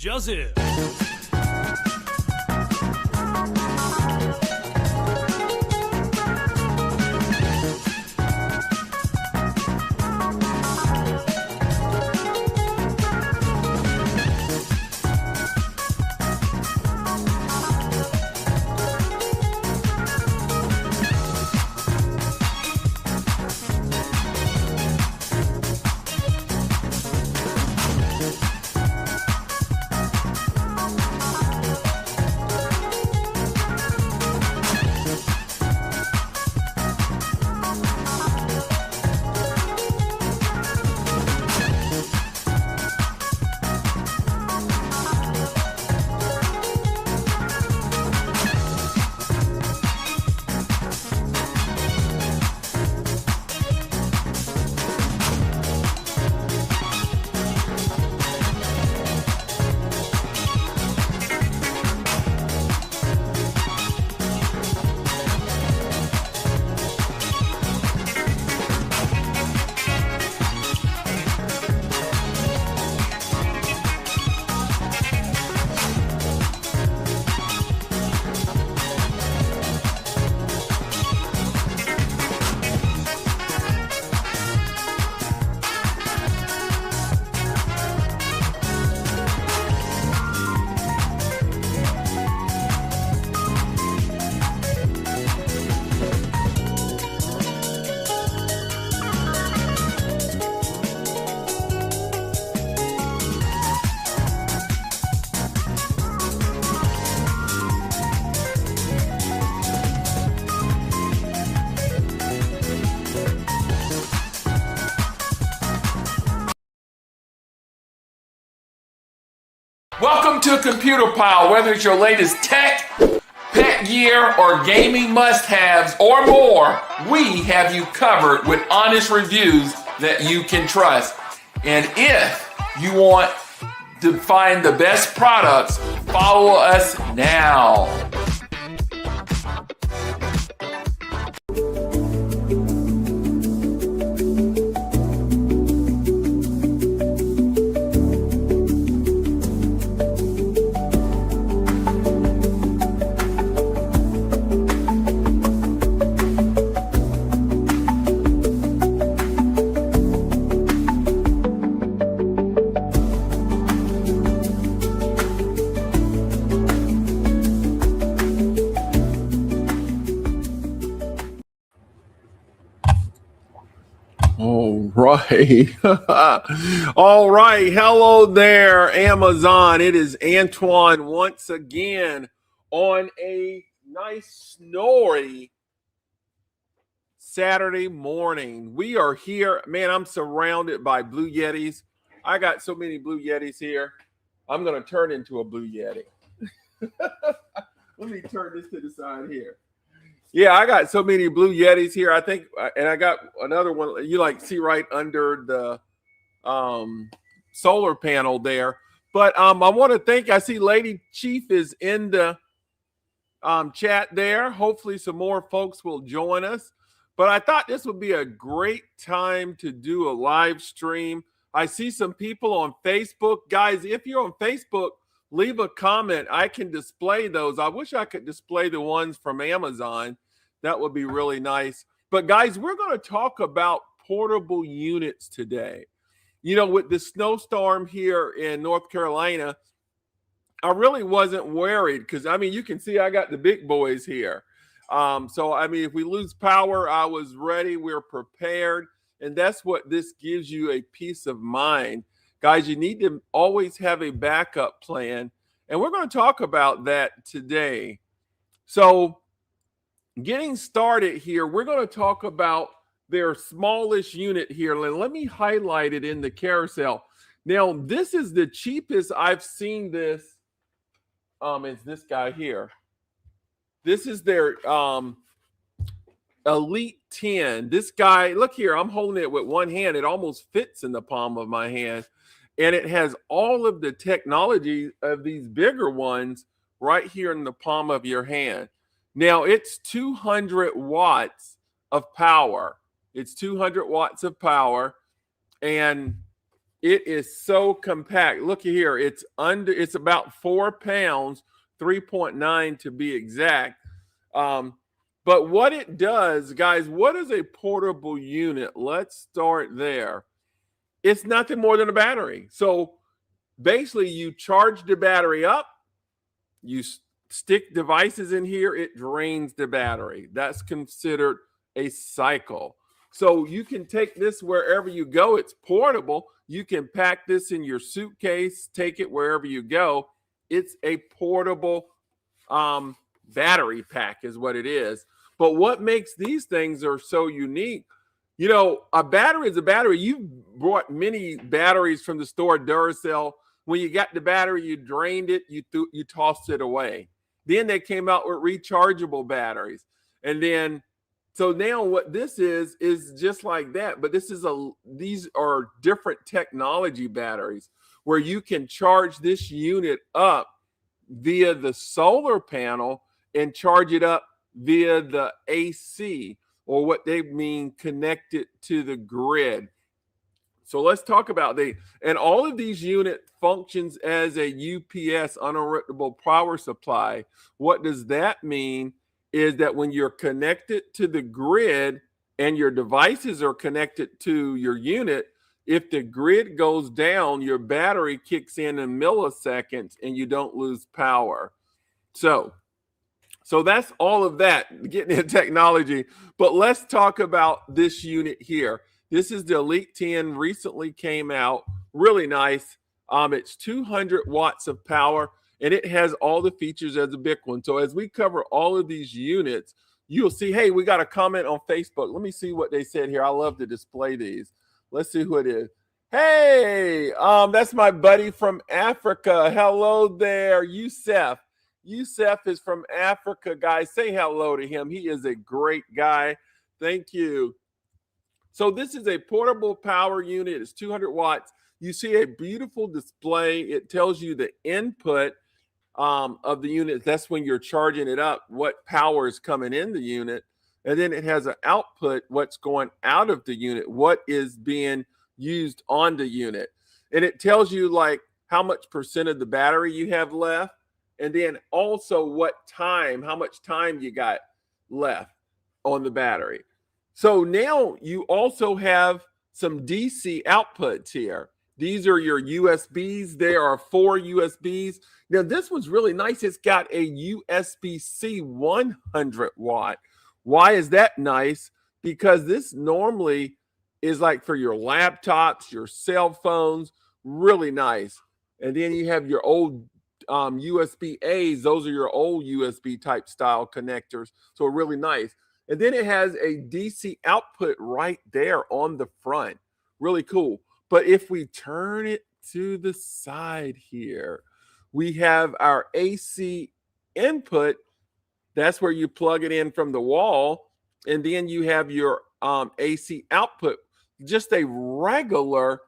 Joseph. Welcome to Computer Pile. Whether it's your latest tech, pet gear, or gaming must-haves, or more, we have you covered with honest reviews that you can trust. And if you want to find the best products, follow us now. Right. All right. Hello there, Amazon. It is Antoine once again on a nice snowy Saturday morning. We are here. Man, I'm surrounded by Blue Yetis. I got so many Blue Yetis here. I'm going to turn into a Blue Yeti. Let me turn this to the side here. Yeah, I got so many Blue Yetis here. I think, and I got another one you like see right under the solar panel there. But I want to thank. I see Lady Chief is in the chat there. Hopefully, some more folks will join us. But I thought this would be a great time to do a live stream. I see some people on Facebook, guys. If you're on Facebook, leave a comment. I can display those. I wish I could display the ones from Amazon. That would be really nice. But guys, we're going to talk about portable units today. You know, with the snowstorm here in North Carolina, I really wasn't worried because, I mean, you can see I got the big boys here. So, I mean, if we lose power, I was ready. We're prepared. And that's what this gives you, a peace of mind. Guys, you need to always have a backup plan. And we're going to talk about that today. So, getting started here, we're going to talk about their smallest unit here. Let me highlight it in the carousel. Now, this is the cheapest I've seen this. Is this guy here. This is their Elite 10. This guy, look here, I'm holding it with one hand. It almost fits in the palm of my hand. And it has all of the technology of these bigger ones right here in the palm of your hand. Now, it's 200 watts of power. It's 200 watts of power. And It is so compact. Look here. It's about 4 pounds, 3.9 to be exact. But what it does, guys, what is a portable unit? Let's start there. It's nothing more than a battery. So basically, you charge the battery up, you stick devices in here, it drains the battery. That's considered a cycle. So you can take this wherever you go. It's portable. You can pack this in your suitcase, take it wherever you go. It's a portable battery pack is what it is. But what makes these things are so unique, a battery is a battery. You've brought many batteries from the store, Duracell. When you got the battery, you drained it, you tossed it away. Then they came out with rechargeable batteries. And then, so now what this is just like that. But these are different technology batteries where you can charge this unit up via the solar panel and charge it up via the AC, or what they mean connected to the grid. So let's talk about and all of these units functions as a UPS, uninterruptible power supply. What does that mean is that when you're connected to the grid and your devices are connected to your unit, if the grid goes down, your battery kicks in milliseconds and you don't lose power. So that's all of that, getting into technology. But let's talk about this unit here. This is the Elite 10, recently came out, really nice. It's 200 watts of power, and it has all the features as a big one. So as we cover all of these units, you'll see, hey, we got a comment on Facebook. Let me see what they said here. I love to display these. Let's see who it is. Hey, that's my buddy from Africa. Hello there, Youssef. Youssef is from Africa, guys. Say hello to him. He is a great guy. Thank you. So this is a portable power unit. It's 200 watts. You see a beautiful display. It tells you the input of the unit. That's when you're charging it up, what power is coming in the unit. And then it has an output, what's going out of the unit, what is being used on the unit. And it tells you like how much percent of the battery you have left. And then also how much time you got left on the battery. So now you also have some DC outputs here. These are your USBs. There are 4 USBs. Now this one's really nice. It's got a USB-C 100 watt. Why is that nice? Because this normally is like for your laptops, your cell phones, really nice. And then you have your old USB-A's. Those are your old USB type style connectors. So really nice. And then it has a DC output right there on the front. Really cool. But if we turn it to the side here, we have our AC input. That's where you plug it in from the wall. And then you have your AC output, just a regular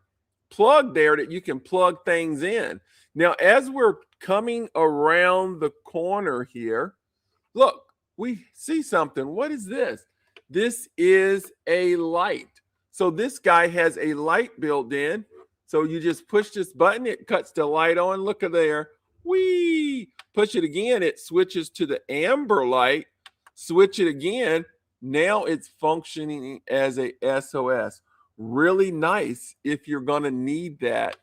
plug there that you can plug things in. Now, as we're coming around the corner here, look, we see something. What is this? This is a light. So this guy has a light built in. So you just push this button, it cuts the light on. Look at there. Whee! Push it again, it switches to the amber light. Switch it again. Now it's functioning as a SOS. Really nice if you're going to need that.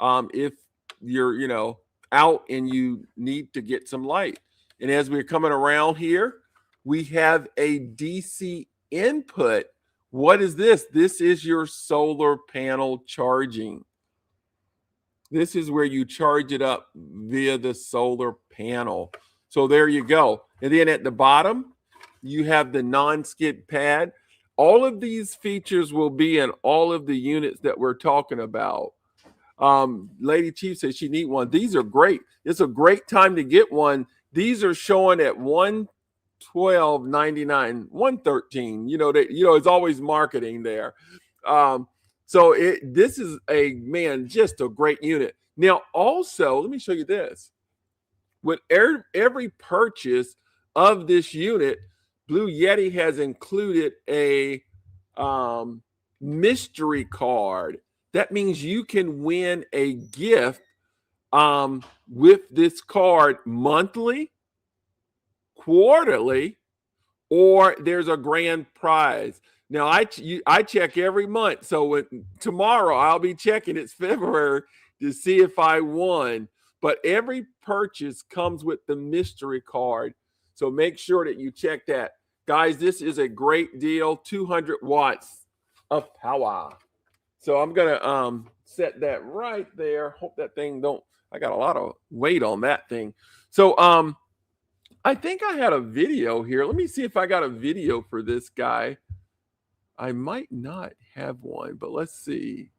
If you're, out and you need to get some light. And as we're coming around here, we have a DC input. What is this? This is your solar panel charging. This is where you charge it up via the solar panel. So there you go. And then at the bottom, you have the non-skid pad. All of these features will be in all of the units that we're talking about. Lady Chief says she needs one. These are great. It's a great time to get one. These are showing at $112.99, $113. It's always marketing there. So this is just a great unit. Now, also, let me show you this. With every purchase of this unit, Blue Yeti has included a mystery card that means you can win a gift with this card monthly, quarterly, or there's a grand prize. Now I check every month, so tomorrow I'll be checking. It's February to see if I won. But every purchase comes with the mystery card, so make sure that you check that, guys. This is a great deal. 200 watts of power. So I'm gonna set that right there. Hope that thing don't. I got a lot of weight on that thing. So I think I had a video here. Let me see if I got a video for this guy. I might not have one, but let's see.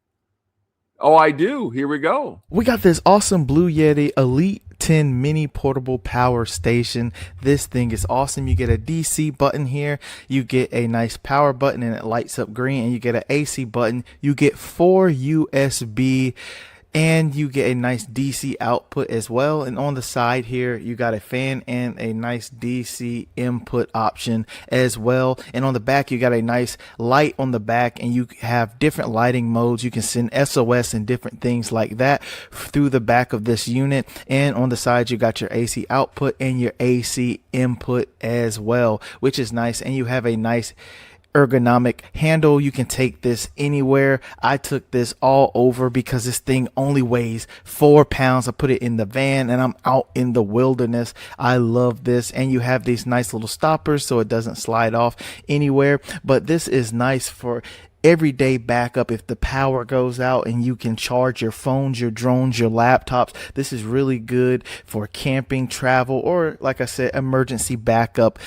Oh, I do. Here we go. We got this awesome Bluetti Elite 10 mini portable power station. This thing is awesome. You get a DC button here. You get a nice power button and it lights up green, and you get an AC button. You get 4 USB, and you get a nice DC output as well. And on the side here, you got a fan and a nice DC input option as well. And on the back, you got a nice light on the back, and you have different lighting modes. You can send SOS and different things like that through the back of this unit. And on the side, you got your AC output and your AC input as well, which is nice. And you have a nice ergonomic handle. You can take this anywhere. I took this all over because this thing only weighs 4 pounds. I put it in the van and I'm out in the wilderness. I love this. And you have these nice little stoppers so it doesn't slide off anywhere. But this is nice for everyday backup if the power goes out, and you can charge your phones, your drones, your laptops. This is really good for camping, travel, or like I said, emergency backup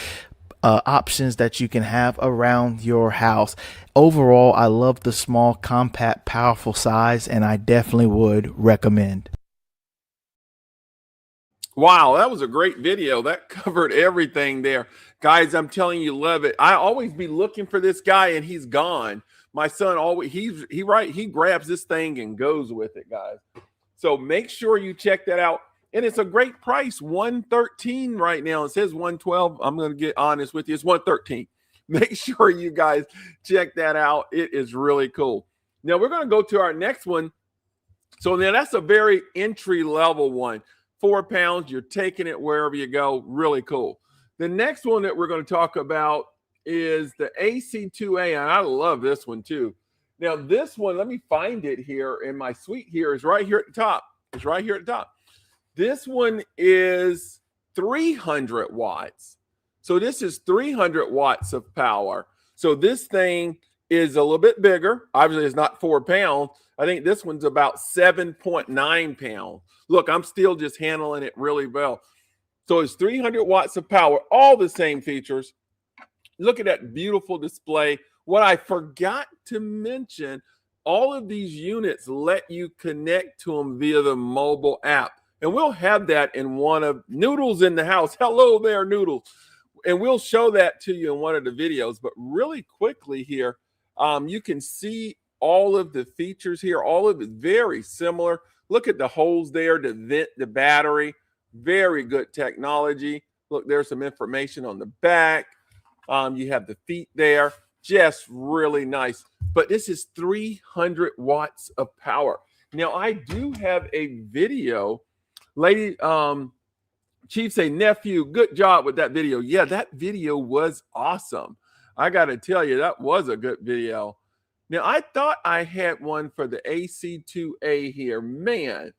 options that you can have around your house. Overall, I love the small, compact, powerful size, and I definitely would recommend. Wow, that was a great video. That covered everything there. Guys, I'm telling you, love it. I always be looking for this guy and he's gone. My son always he grabs this thing and goes with it, guys. So make sure you check that out. And it's a great price, $113 right now. It says $112. I'm going to get honest with you. It's $113. Make sure you guys check that out. It is really cool. Now we're going to go to our next one. So now that's a very entry level one. 4 pounds. You're taking it wherever you go. Really cool. The next one that we're going to talk about is the AC2A. And I love this one too. Now this one, let me find it here in my suite here. Is right here at the top. It's right here at the top. This one is 300 watts. So this is 300 watts of power. So this thing is a little bit bigger. Obviously, it's not 4 pounds. I think this one's about 7.9 pounds. Look, I'm still just handling it really well. So it's 300 watts of power, all the same features. Look at that beautiful display. What I forgot to mention, all of these units let you connect to them via the mobile app. And we'll have that in one of Noodles in the house. Hello there, Noodles. And we'll show that to you in one of the videos. But really quickly here, you can see all of the features here. All of it very similar. Look at the holes there to vent the battery. Very good technology. Look, there's some information on the back. You have the feet there. Just really nice. But this is 300 watts of power. Now, I do have a video. Lady Chief say, nephew, good job with that video. Yeah, that video was awesome. I got to tell you, that was a good video. Now, I thought I had one for the AC2A here, man.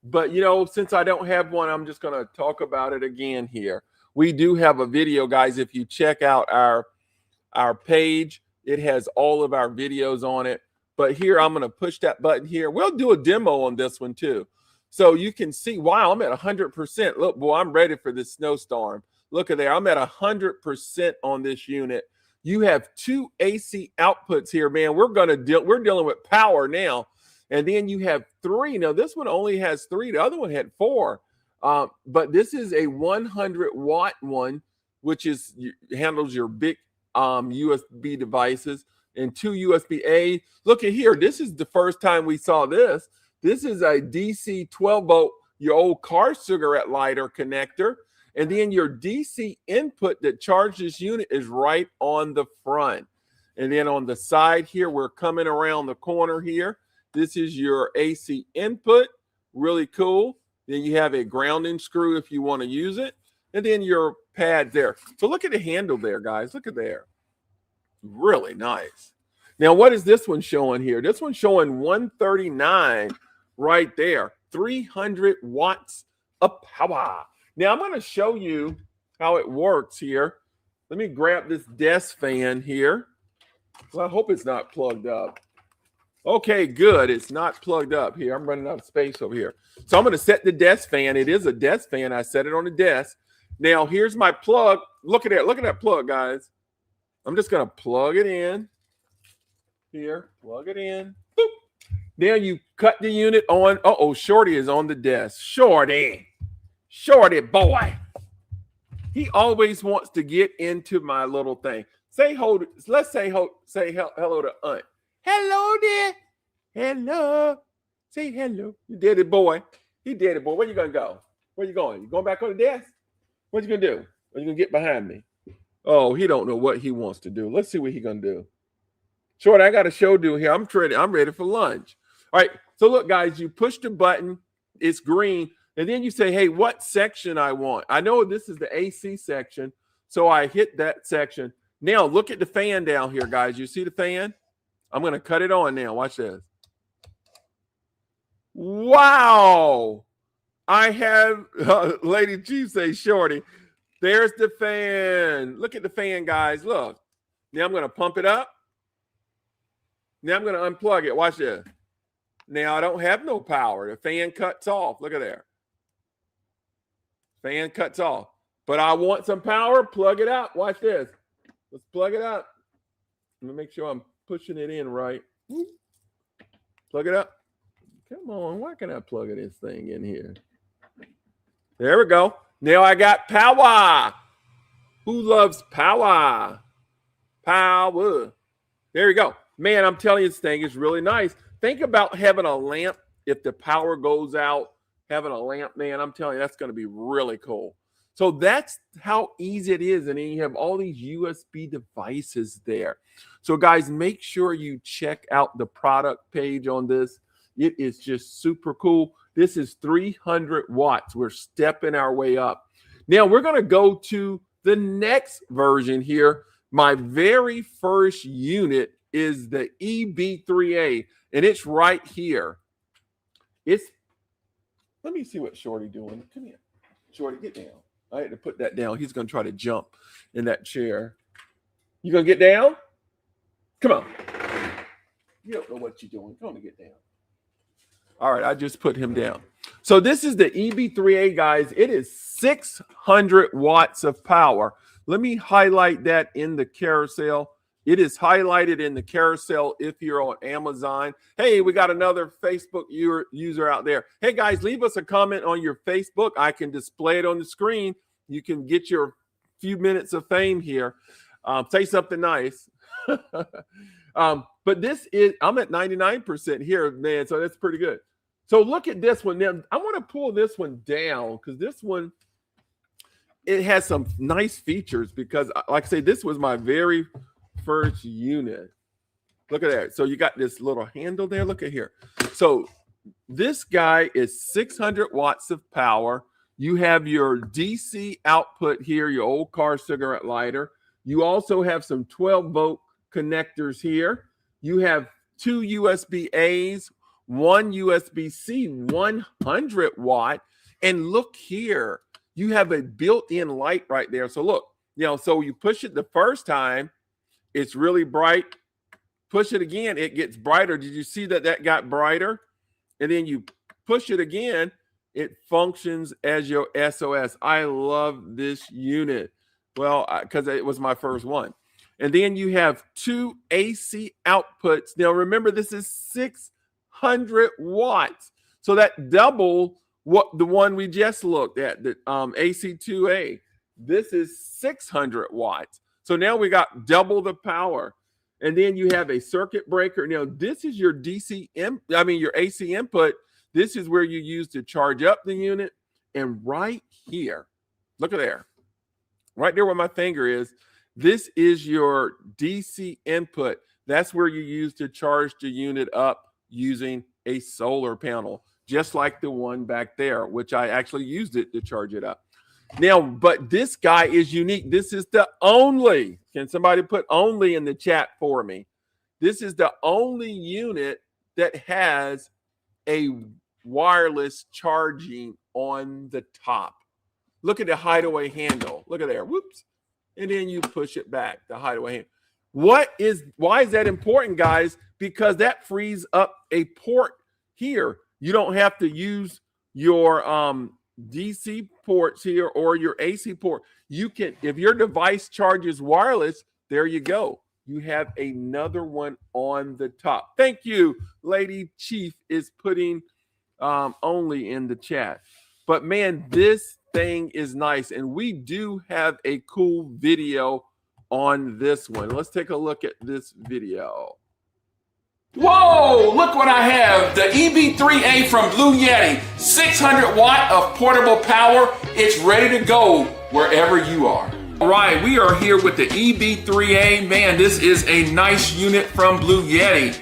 But, you know, since I don't have one, I'm just going to talk about it again here. We do have a video, guys. If you check out our page, it has all of our videos on it. But here, I'm going to push that button here. We'll do a demo on this one, too. So you can see, wow, I'm at 100%. Look, boy, I'm ready for this snowstorm. Look at there. I'm at 100% on this unit. You have 2 AC outputs here, man. We're dealing with power now. And then you have 3. Now, this one only has 3. The other one had 4. But this is a 100-watt one, which handles your big USB devices, and 2 USB-A. Look at here. This is the first time we saw this. This is a DC 12-volt, your old car cigarette lighter connector. And then your DC input that charges this unit is right on the front. And then on the side here, we're coming around the corner here. This is your AC input. Really cool. Then you have a grounding screw if you want to use it. And then your pad there. So look at the handle there, guys. Look at there. Really nice. Now, what is this one showing here? This one's showing 139 right there. 300 watts of power. Now, I'm going to show you how it works here. Let me grab this desk fan here. Well, I hope it's not plugged up. Okay, good. It's not plugged up here. I'm running out of space over here. So I'm going to set the desk fan. It is a desk fan. I set it on the desk. Now, here's my plug. Look at that. Look at that plug, guys. I'm just going to plug it in here. Plug it in. Boop. Now you cut the unit on. Uh-oh, Shorty is on the desk. Shorty. Shorty boy. He always wants to get into my little thing. Let's say hello to Aunt. Hello there. Hello. Say hello. You did it, boy. He did it, boy. Where you going to go? Where you going? You going back on the desk? What you going to do? Are you going to get behind me? Oh, he don't know what he wants to do. Let's see what he going to do. Short, I got a show to do here. I'm ready for lunch. All right. So look, guys, you push the button. It's green. And then you say, hey, what section I want? I know this is the AC section. So I hit that section. Now look at the fan down here, guys. You see the fan? I'm going to cut it on now. Watch this. Wow. I have Lady Chief say, Shorty, there's the fan. Look at the fan, guys. Look. Now I'm going to pump it up. Now I'm going to unplug it. Watch this. Now I don't have no power. The fan cuts off. Look at there. Fan cuts off. But I want some power. Plug it up. Watch this. Let's plug it up. Let me make sure I'm pushing it in right. Plug it up. Come on. Why can't I plug this thing in here? There we go. Now I got power. Who loves power? Power. There you go. Man, I'm telling you, this thing is really nice. Think about having a lamp. If the power goes out, having a lamp, man, I'm telling you, that's going to be really cool. So that's how easy it is. And then you have all these USB devices there. So guys, make sure you check out the product page on this. It is just super cool. This is 300 watts. We're stepping our way up. Now we're going to go to the next version here. My very first unit is the EB3A, and it's right here. Let me see what Shorty doing. Come here. Shorty, get down. I had to put that down. He's going to try to jump in that chair. You going to get down? Come on. You don't know what you're doing. Come on, get down. All right, I just put him down. So this is the EB3A, guys. It is 600 watts of power. Let me highlight that in the carousel. It is highlighted in the carousel if you're on Amazon. Hey, we got another Facebook user out there. Hey, guys, leave us a comment on your Facebook. I can display it on the screen. You can get your few minutes of fame here. Say something nice. But this is, I'm at 99% here, man, so that's pretty good. So look at this one. Now, I want to pull this one down because this one, it has some nice features because, like I say, this was my very first unit. Look at that. So you got this little handle there. Look at here. So this guy is 600 watts of power. You have your DC output here, your old car cigarette lighter. You also have some 12-volt connectors here. You have two USB-A's, one USB-C, 100 watt. And look here, you have a built-in light right there. So look, so you push it the first time, it's really bright. Push it again, it gets brighter. Did you see that got brighter? And then you push it again, it functions as your SOS. I love this unit. Well, because it was my first one. And then you have two AC outputs. Now, remember, this is 600 watts. So that double what the one we just looked at, the AC2A. This is 600 watts. So now we got double the power. And then you have a circuit breaker. Now, this is your your AC input. This is where you use to charge up the unit. And right here, look at there. Right there where my finger is, this is your DC input. That's where you use to charge the unit up using a solar panel, just like the one back there, which I actually used it to charge it up. Now, but this guy is unique. This is the only, can somebody put only in the chat for me? This is the only unit that has a wireless charging on the top. Look at the hideaway handle. Look at there. Whoops. And then you push it back, the hideaway handle. Why is that important, guys? Because that frees up a port here. You don't have to use your DC ports here or your AC port. You can, if your device charges wireless, there you go. You have another one on the top. Thank you. Lady Chief is putting only in the chat. But man, this thing is nice. And we do have a cool video on this one. Let's take a look at this video. Whoa, look what I have. The EB3A from Bluetti, 600 watt of portable power. It's ready to go wherever you are. All right, we are here with the EB3A. Man, this is a nice unit from Bluetti.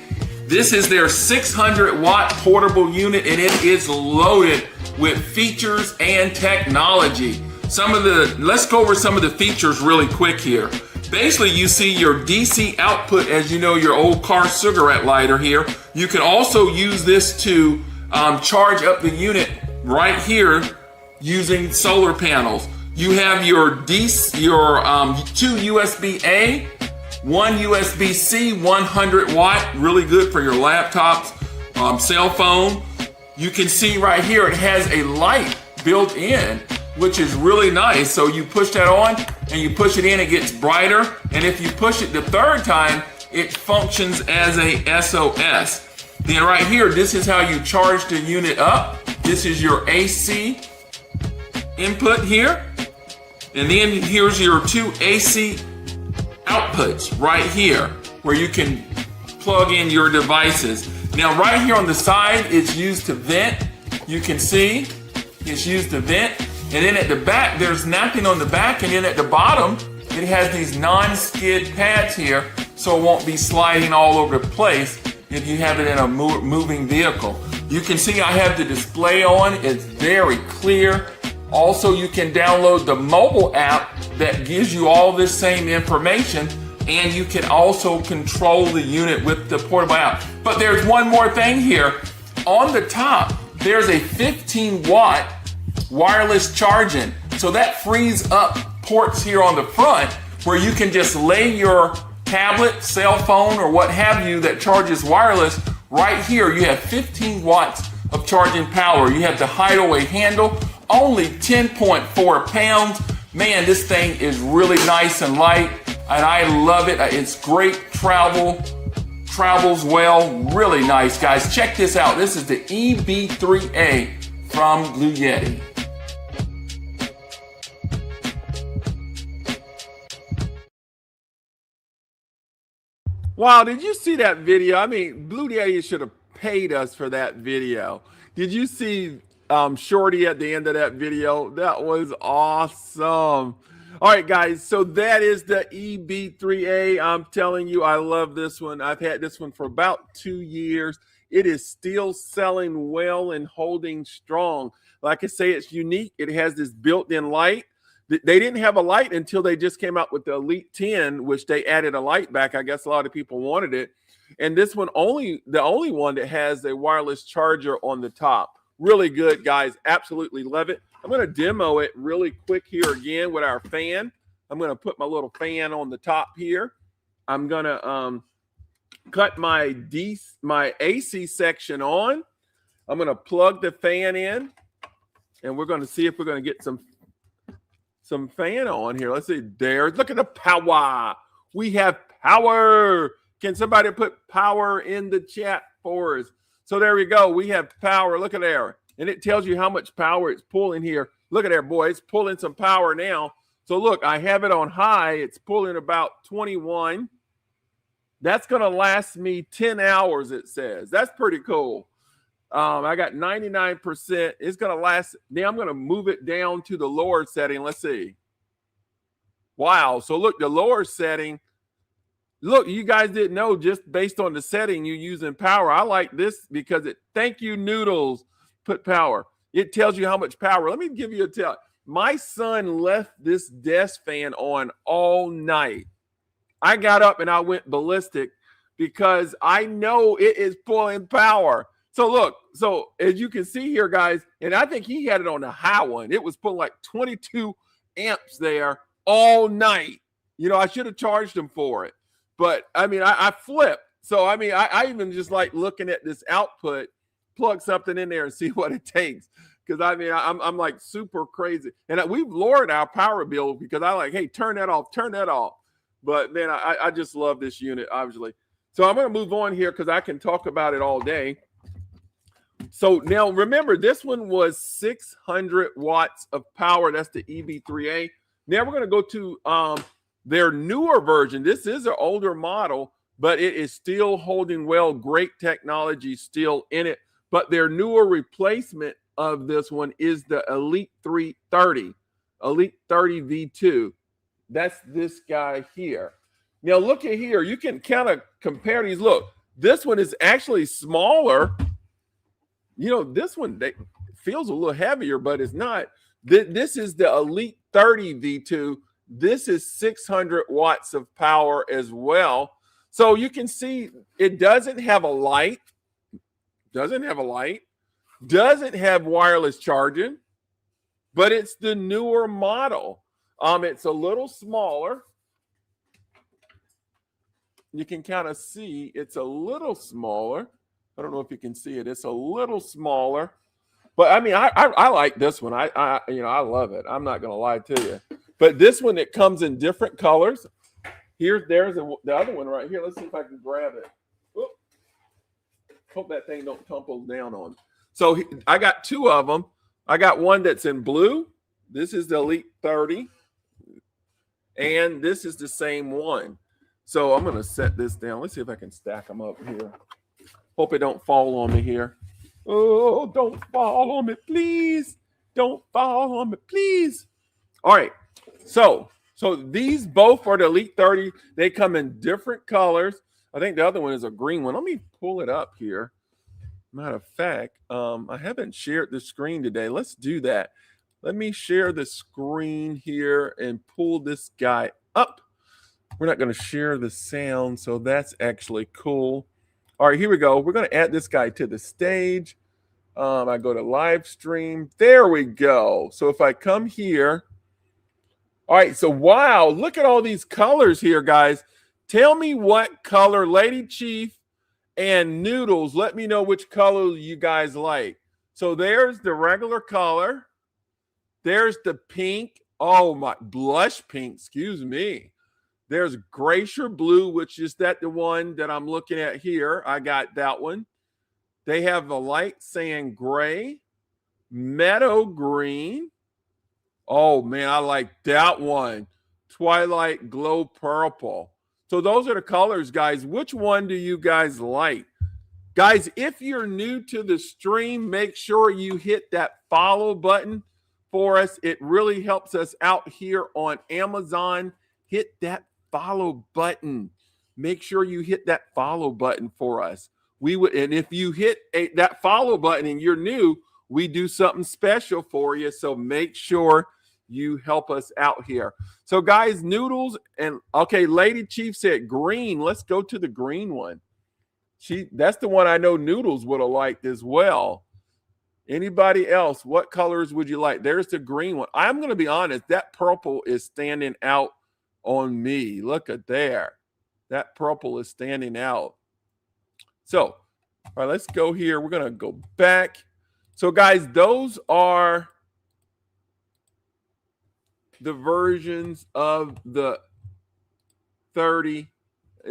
This is their 600 watt portable unit, and it is loaded with features and technology. Let's go over some of the features really quick here. Basically, you see your DC output, as you know, your old car cigarette lighter here. You can also use this to charge up the unit right here using solar panels. You have your two USB-A, one USB-C, 100 watt, really good for your laptops, cell phone. You can see right here it has a light built in, which is really nice. So you push that on and you push it in, it gets brighter. And if you push it the third time, it functions as a SOS. Then right here, this is how you charge the unit up. This is your AC input here. And then here's your two AC outputs right here where you can plug in your devices. Now right here on the side, it's used to vent. You can see it's used to vent. And then at the back, there's nothing on the back. And then at the bottom, it has these non-skid pads here, so it won't be sliding all over the place if you have it in a moving vehicle. You can see I have the display on. It's very clear. Also, you can download the mobile app that gives you all this same information, and you can also control the unit with the portable app. But there's one more thing here. On the top, there's a 15 watt wireless charging. So that frees up ports here on the front where you can just lay your tablet, cell phone, or what have you that charges wireless right here. You have 15 watts of charging power. You have the hideaway handle, only 10.4 pounds. Man, this thing is really nice and light, and I love it. It's great travels well, really nice, guys. Check this out. This is the EB3A from Bluetti. Wow, did you see that video? I mean, Bluetti should have paid us for that video. Did you see Shorty at the end of that video? That was awesome. All right, guys, so that is the EB3A. I'm telling you, I love this one. I've had this one for about 2 years. It is still selling well and holding strong. Like I say, it's unique. It has this built-in light. They didn't have a light until they just came out with the Elite 10, which they added a light back. I guess a lot of people wanted it. And this one the only one that has a wireless charger on the top. Really good, guys. Absolutely love it. I'm going to demo it really quick here again with our fan. I'm going to put my little fan on the top here. I'm going to cut my AC section on. I'm going to plug the fan in, and we're going to see if we're going to get some fan on here. Let's see. Look at the power. We have power. Can somebody put power in the chat for us? So there we go. We have power. Look at there. And it tells you how much power it's pulling here. Look at there, boy. It's pulling some power now. So look, I have it on high. It's pulling about 21. That's going to last me 10 hours, it says. That's pretty cool. I got 99%. It's going to last. Now I'm going to move it down to the lower setting. Let's see. Wow. So look, the lower setting, look, you guys didn't know just based on the setting you're using power. I like this because thank you, Noodles, put power. It tells you how much power. Let me give you a tell. My son left this desk fan on all night. I got up and I went ballistic because I know it is pulling power. So look, so as you can see here, guys, and I think he had it on the high one. It was pulling like 22 amps there all night. You know, I should have charged him for it. But I mean, I flipped. So I mean, I even just like looking at this output, plug something in there and see what it takes. Because I mean, I'm like super crazy. And we've lowered our power bill because I like, hey, turn that off, turn that off. But man, I just love this unit, obviously. So I'm going to move on here because I can talk about it all day. So now remember, this one was 600 watts of power. That's the EB3A. Now we're going to go to their newer version. This is an older model, but it is still holding well. Great technology still in it. But their newer replacement of this one is the Elite 330, Elite 30 V2. That's this guy here. Now look at here. You can kind of compare these. Look, this one is actually smaller. You know, this one feels a little heavier, but it's not. This is the Elite 30 V2. This is 600 watts of power as well. So you can see it doesn't have a light. Doesn't have a light. Doesn't have wireless charging, but it's the newer model. It's a little smaller. You can kind of see it's a little smaller. I don't know if you can see it. It's a little smaller, but I mean, I like this one. I love it. I'm not gonna lie to you. But this one, it comes in different colors. There's the other one right here. Let's see if I can grab it. Oop. Hope that thing don't tumble down on. So I got two of them. I got one that's in blue. This is the Elite 30, and this is the same one. So I'm gonna set this down. Let's see if I can stack them up here. Hope it don't fall on me here. Oh, don't fall on me, please. Don't fall on me, please. All right. So these both are the Elite 30. They come in different colors. I think the other one is a green one. Let me pull it up here. Matter of fact, I haven't shared the screen today. Let's do that. Let me share the screen here and pull this guy up. We're not going to share the sound, so that's actually cool. All right, here we go. We're going to add this guy to the stage. I go to live stream. There we go. So if I come here. All right, so wow, look at all these colors here, guys. Tell me what color, Lady Chief and Noodles. Let me know which color you guys like. So there's the regular color. There's the pink. Oh, my blush pink, excuse me. There's Glacier Blue, which is the one that I'm looking at here. I got that one. They have the light sand gray, meadow green. Oh, man, I like that one. Twilight glow purple. So those are the colors, guys. Which one do you guys like? Guys, if you're new to the stream, make sure you hit that follow button for us. It really helps us out here on Amazon. Hit that follow button. Make sure you hit that follow button for us. And if you hit that follow button and you're new, we do something special for you. So make sure you help us out here. So guys, Noodles and okay, Lady Chief said green. Let's go to the green one. That's the one I know Noodles would have liked as well. Anybody else? What colors would you like? There's the green one. I'm going to be honest. That purple is standing out on me. Look at there. That purple is standing out. So, all right, let's go here. We're going to go back. So, guys, those are the versions of the 30.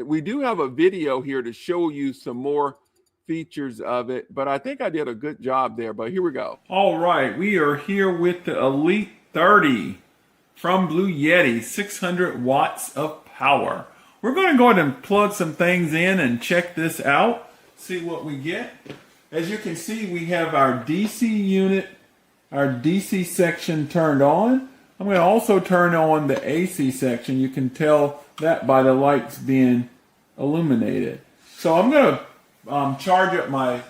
We do have a video here to show you some more features of it, but I think I did a good job there. But here we go. All right, we are here with the Elite 30 from Bluetti, 600 watts of power. We're going to go ahead and plug some things in and check this out, see what we get. As you can see, we have our DC unit, our DC section turned on. I'm going to also turn on the AC section. You can tell that by the lights being illuminated. So I'm going to charge up my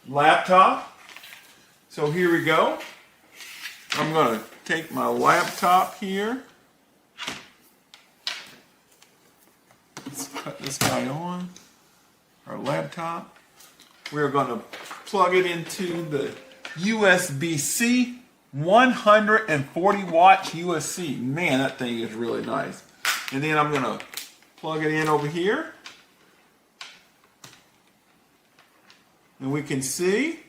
laptop. So here we go. I'm going to take my laptop here. Let's cut this guy on. Our laptop. We're going to plug it into the USB-C 140 watts USB. Man, that thing is really nice. And then I'm going to plug it in over here. And we can see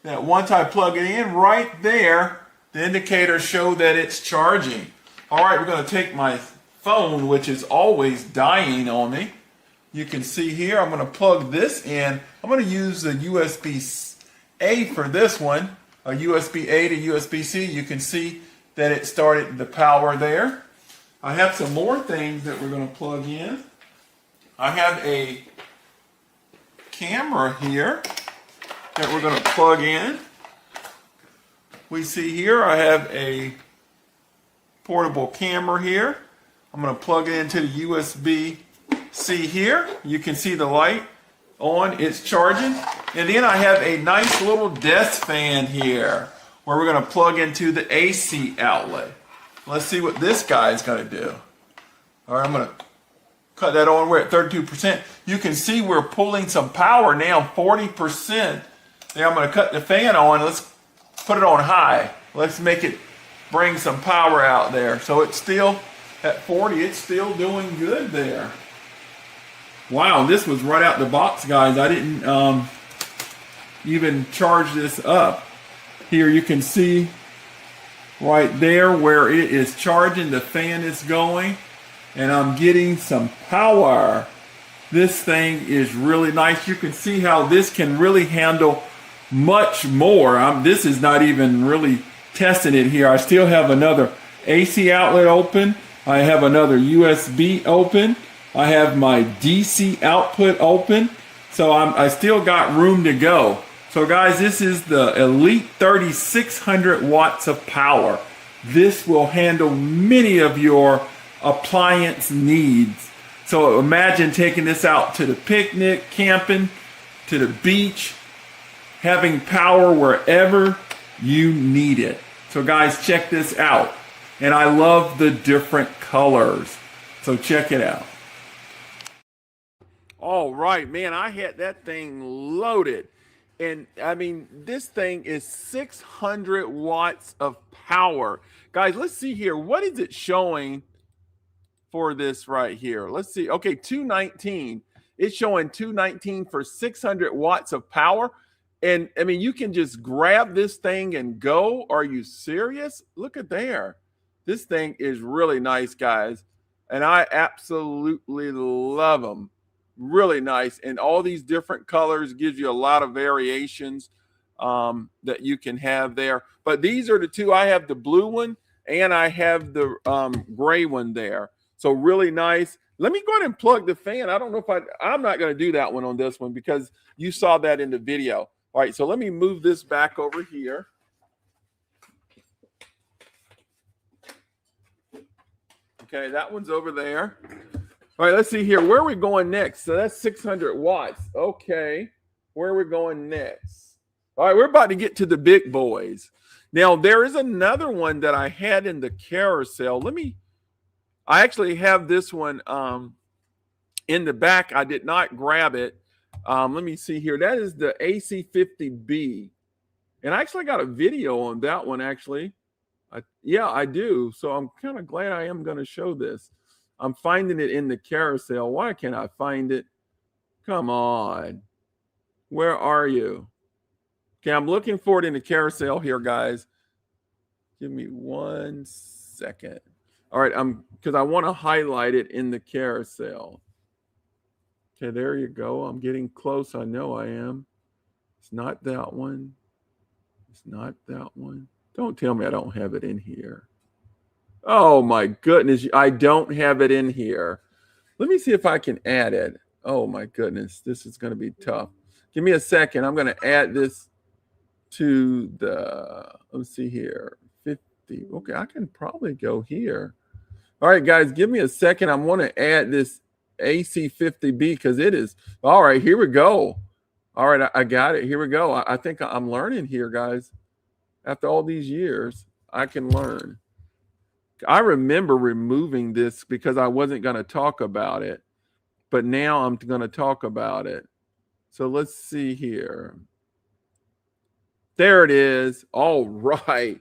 that once I plug it in right there, the indicators show that it's charging. All right, we're going to take my phone, which is always dying on me. You can see here, I'm going to plug this in. I'm going to use the USB-A for this one, a USB-A to USB-C. You can see that it started the power there. I have some more things that we're going to plug in. I have a camera here that we're going to plug in. We see here I have a portable camera here. I'm going to plug it into the USB-C here. You can see the light on, it's charging. And then I have a nice little desk fan here where we're going to plug into the AC outlet. Let's see what this guy is going to do. All right, I'm going to cut that on. We're at 32%. You can see we're pulling some power now, 40%. Now I'm going to cut the fan on. Let's put it on high. Let's make it bring some power out there. So it's still at 40. It's still doing good there. Wow, this was right out the box, guys. I didn't even charge this up. Here you can see right there where it is charging. The fan is going. And I'm getting some power. This thing is really nice. You can see how this can really handle much more. This is not even really testing it here. I still have another AC outlet open. I have another USB open. I have my DC output open. So I still got room to go. So guys, this is the Elite 3600 watts of power. This will handle many of your appliance needs. So imagine taking this out to the picnic, camping, to the beach, having power wherever you need it. So guys, check this out. And I love the different colors. So check it out. All right, man, I had that thing loaded. And I mean, this thing is 600 watts of power. Guys, let's see here. What is it showing for this right here? Let's see. Okay, 219. It's showing 219 for 600 watts of power. And I mean, you can just grab this thing and go. Are you serious? Look at there. This thing is really nice, guys. And I absolutely love them. Really nice. And all these different colors gives you a lot of variations that you can have there. But these are the two. I have the blue one and I have the gray one there. So really nice. Let me go ahead and plug the fan. I don't know if I'm not going to do that one on this one because you saw that in the video. All right, so let me move this back over here. Okay, that one's over there. All right, let's see here. Where are we going next? So that's 600 watts. Okay, where are we going next? All right, we're about to get to the big boys. Now, there is another one that I had in the carousel. I actually have this one in the back. I did not grab it. Let me see here. That is the AC50B. And I actually got a video on that one, actually. Yeah, I do. So I'm kind of glad I am going to show this. I'm finding it in the carousel. Why can't I find it? Come on. Where are you? Okay, I'm looking for it in the carousel here, guys. Give me 1 second. All right, because I want to highlight it in the carousel. Okay, there you go. I'm getting close. I know I am. It's not that one. It's not that one. Don't tell me I don't have it in here. Oh my goodness, I don't have it in here. Let me see if I can add it. Oh my goodness, this is going to be tough. Give me a second. I'm going to add this to the, let's see here, 50. Okay, I can probably go here. All right, guys, give me a second. I want to add this AC50B because it is. All right, here we go. All right, I got it. Here we go. I think I'm learning here, guys. After all these years, I can learn. I remember removing this because I wasn't going to talk about it, but now I'm going to talk about it. So let's see here. There it is. All right.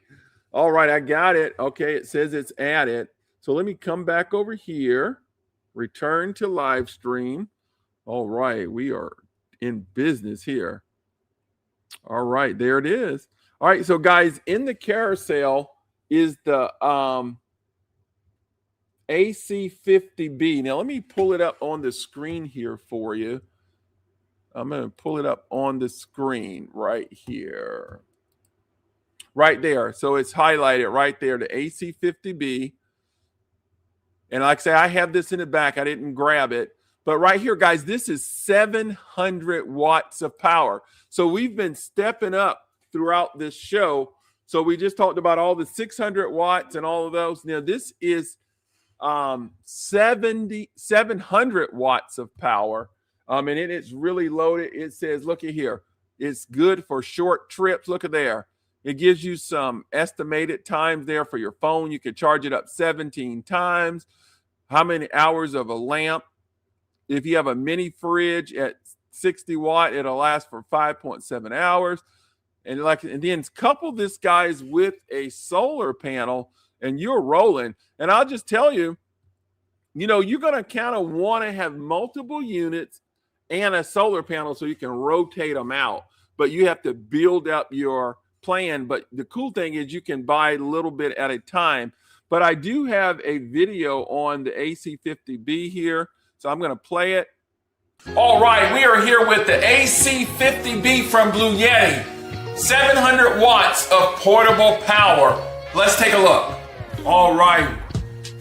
All right, I got it. Okay, it says it's added. So let me come back over here, return to live stream. All right, we are in business here. All right, there it is. All right, so guys, in the carousel is the AC50B. Now let me pull it up on the screen here for you. I'm going to pull it up on the screen right here. Right there. So it's highlighted right there, the AC50B. And like I say, I have this in the back. I didn't grab it. But right here, guys, this is 700 watts of power. So we've been stepping up throughout this show. So we just talked about all the 600 watts and all of those. Now, this is 700 watts of power. And it's really loaded. It says, look at here. It's good for short trips. Look at there. It gives you some estimated times there for your phone. You can charge it up 17 times. How many hours of a lamp? If you have a mini fridge at 60 watt, it'll last for 5.7 hours. And then couple this, guys, with a solar panel, and you're rolling. And I'll just tell you, you're going to kind of want to have multiple units and a solar panel so you can rotate them out. But you have to build up your plan. But the cool thing is you can buy a little bit at a time. But I do have a video on the AC50B here, so I'm going to play it. All right, we are here with the AC50B from Bluetti. 700 watts of portable power. Let's take a look. All right,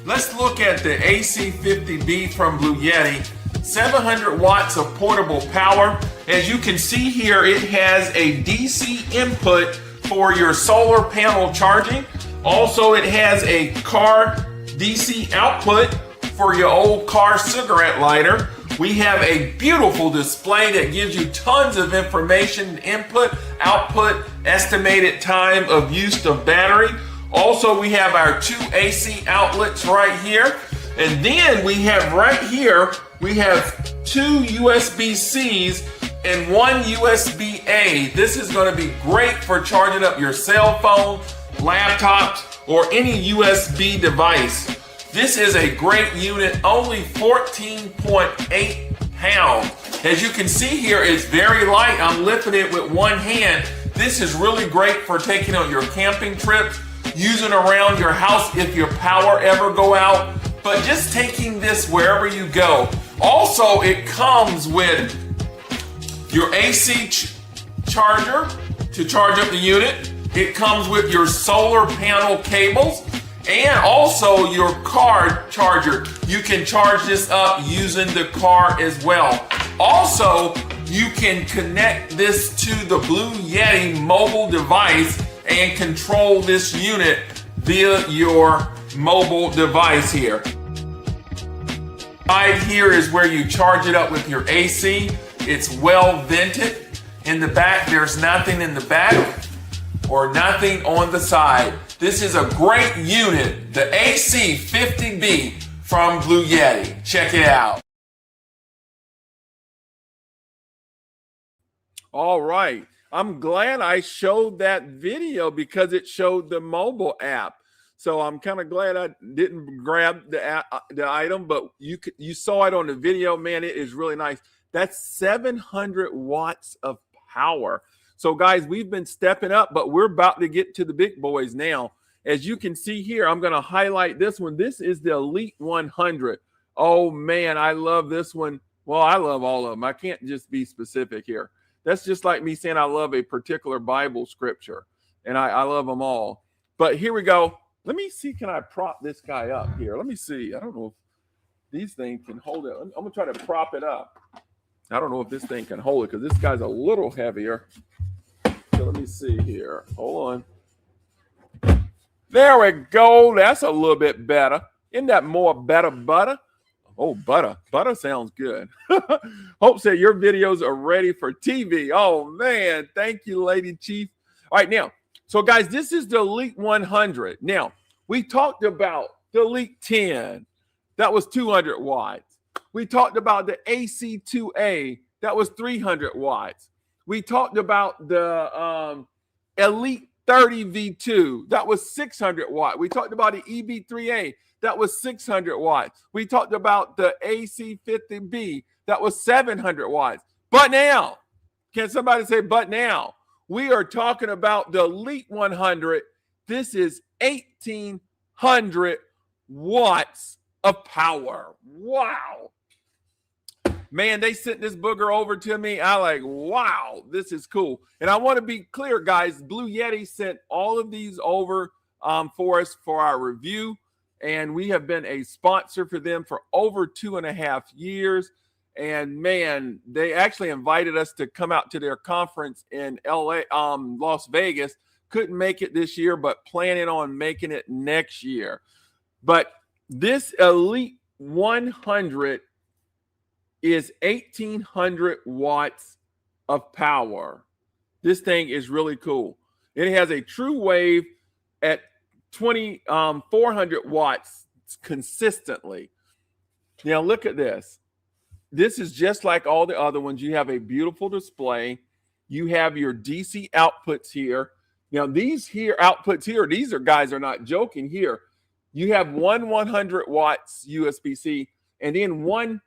let's look at the AC50B from Bluetti. 700 watts of portable power. As you can see here, it has a DC input for your solar panel charging. Also, it has a car DC output for your old car cigarette lighter. We have a beautiful display that gives you tons of information, input, output, estimated time of use of battery. Also, we have our 2 AC outlets right here. And then we have right here, we have 2 USB-Cs and 1 USB-A. This is going to be great for charging up your cell phone, laptops, or any USB device. This is a great unit, only 14.8 pounds. As you can see here, it's very light. I'm lifting it with one hand. This is really great for taking on your camping trips, using around your house if your power ever go out, but just taking this wherever you go. Also, it comes with your AC charger to charge up the unit. It comes with your solar panel cables and also your car charger. You can charge this up using the car as well. Also, you can connect this to the Bluetti mobile device and control this unit via your mobile device here. Right here is where you charge it up with your AC. It's well vented. In the back, there's nothing in the back or nothing on the side. This is a great unit, the AC50B from Bluetti. Check it out. All right. I'm glad I showed that video because it showed the mobile app. So I'm kind of glad I didn't grab the item, but you saw it on the video. Man, it is really nice. That's 700 watts of power. So guys, we've been stepping up, but we're about to get to the big boys now. As you can see here, I'm going to highlight this one. This is the Elite 100. Oh man, I love this one. Well, I love all of them. I can't just be specific here. That's just like me saying I love a particular Bible scripture, and I love them all. But here we go. Let me see, can I prop this guy up here? Let me see. I don't know if these things can hold it. I'm going to try to prop it up. I don't know if this thing can hold it because this guy's a little heavier. So let me see here. Hold on. There we go. That's a little bit better. Isn't that more better butter? Oh, butter. Butter sounds good. Hope said your videos are ready for TV. Oh, man. Thank you, Lady Chief. All right, now. So, guys, this is the Elite 100. Now, we talked about the Elite 10. That was 200 watts. We talked about the AC2A. That was 300 watts. We talked about the Elite 30 V2. That was 600 watt. We talked about the EB3A. That was 600 watts. We talked about the AC50B. That was 700 watts. But now, can somebody say, but now? We are talking about the Elite 100. This is 1,800 watts of power. Wow. Man, they sent this booger over to me. I like, wow, this is cool. And I want to be clear, guys. Blue Yeti sent all of these over for us for our review. And we have been a sponsor for them for over 2.5 years. And man, they actually invited us to come out to their conference in Las Vegas. Couldn't make it this year, but planning on making it next year. But this Elite 100 is 1,800 watts of power. This thing is really cool. It has a true wave at 400 watts consistently. Now look at this. This is just like all the other ones. You have a beautiful display. You have your DC outputs here. Now these here outputs here, these are guys are not joking here. You have one 100 watts USB-C and then one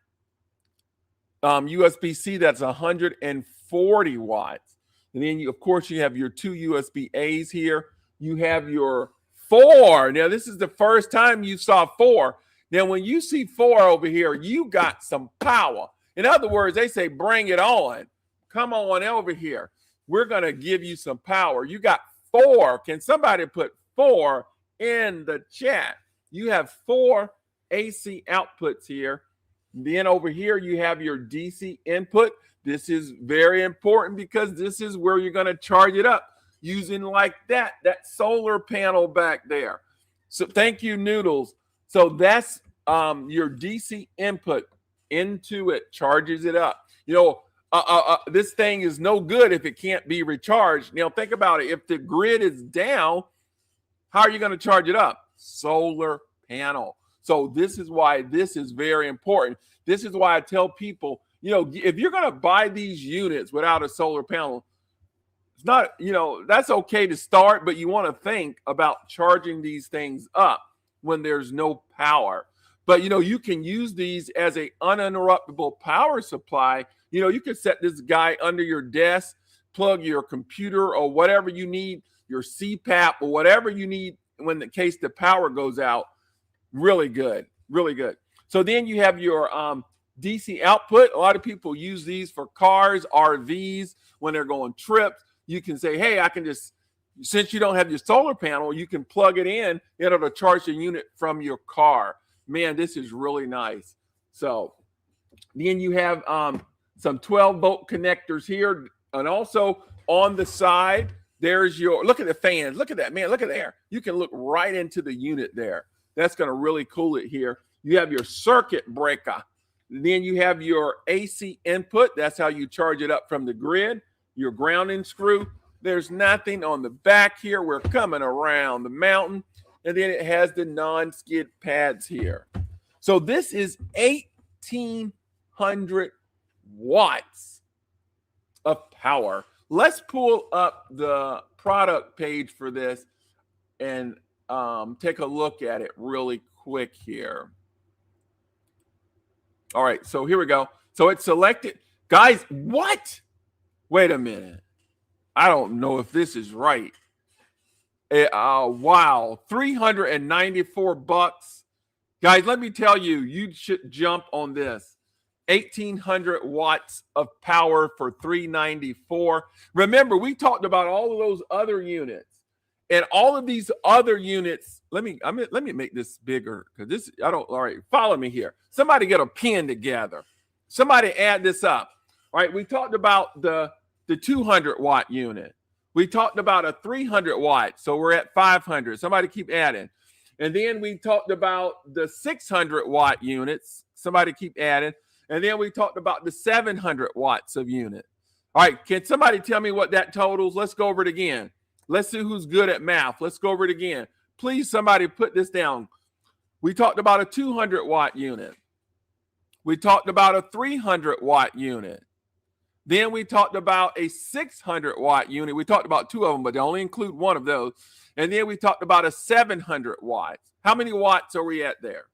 USB-C that's 140 watts. And then, of course, you have your two USB-As here. You have your 4. Now, this is the first time you saw 4. Now, when you see 4 over here, you got some power. In other words, they say, bring it on. Come on over here. We're going to give you some power. You got 4. Can somebody put 4 in the chat? You have 4 AC outputs here. Then over here, you have your DC input. This is very important because this is where you're going to charge it up using like that solar panel back there. So thank you, Noodles. So that's your DC input into it, charges it up. You know, this thing is no good if it can't be recharged. Now, think about it. If the grid is down, how are you going to charge it up? Solar panel. So this is why this is very important. This is why I tell people, you know, if you're going to buy these units without a solar panel, it's not, you know, that's okay to start, but you want to think about charging these things up when there's no power. But, you know, you can use these as a uninterruptible power supply. You know, you can set this guy under your desk, plug your computer or whatever you need, your CPAP or whatever you need when in case the power goes out. Really good, really good. So then you have your DC output. A lot of people use these for cars, RVs, when they're going trips. You can say, hey, I can just, since you don't have your solar panel, you can plug it in to charge the unit from your car. Man, this is really nice. So then you have some 12-volt connectors here. And also on the side, there's your, look at the fans. Look at that, man. Look at there. You can look right into the unit there. That's going to really cool it here. You have your circuit breaker. Then you have your AC input. That's how you charge it up from the grid. Your grounding screw. There's nothing on the back here. We're coming around the mountain. And then it has the non-skid pads here. So this is 1,800 watts of power. Let's pull up the product page for this and take a look at it really quick here. All right, so here we go. So it's selected. Guys, what? Wait a minute. I don't know if this is right. Wow, $394. Guys, let me tell you, you should jump on this. 1,800 watts of power for $394. Remember, we talked about all of those other units. And all of these other units, let me make this bigger because this, all right, follow me here. Somebody get a pen together. Somebody add this up. All right, we talked about the 200 watt unit. We talked about a 300 watt, so we're at 500. Somebody keep adding. And then we talked about the 600 watt units. somebody keep adding. And then we talked about the 700 watts of unit. All right, can somebody tell me what that totals? Let's go over it again. Let's see who's good at math. Let's go over it again. Please, somebody put this down. We talked about a 200 watt unit. We talked about a 300 watt unit. Then we talked about a 600 watt unit. We talked about two of them, but they only include one of those. And then we talked about a 700 watts. How many watts are we at there?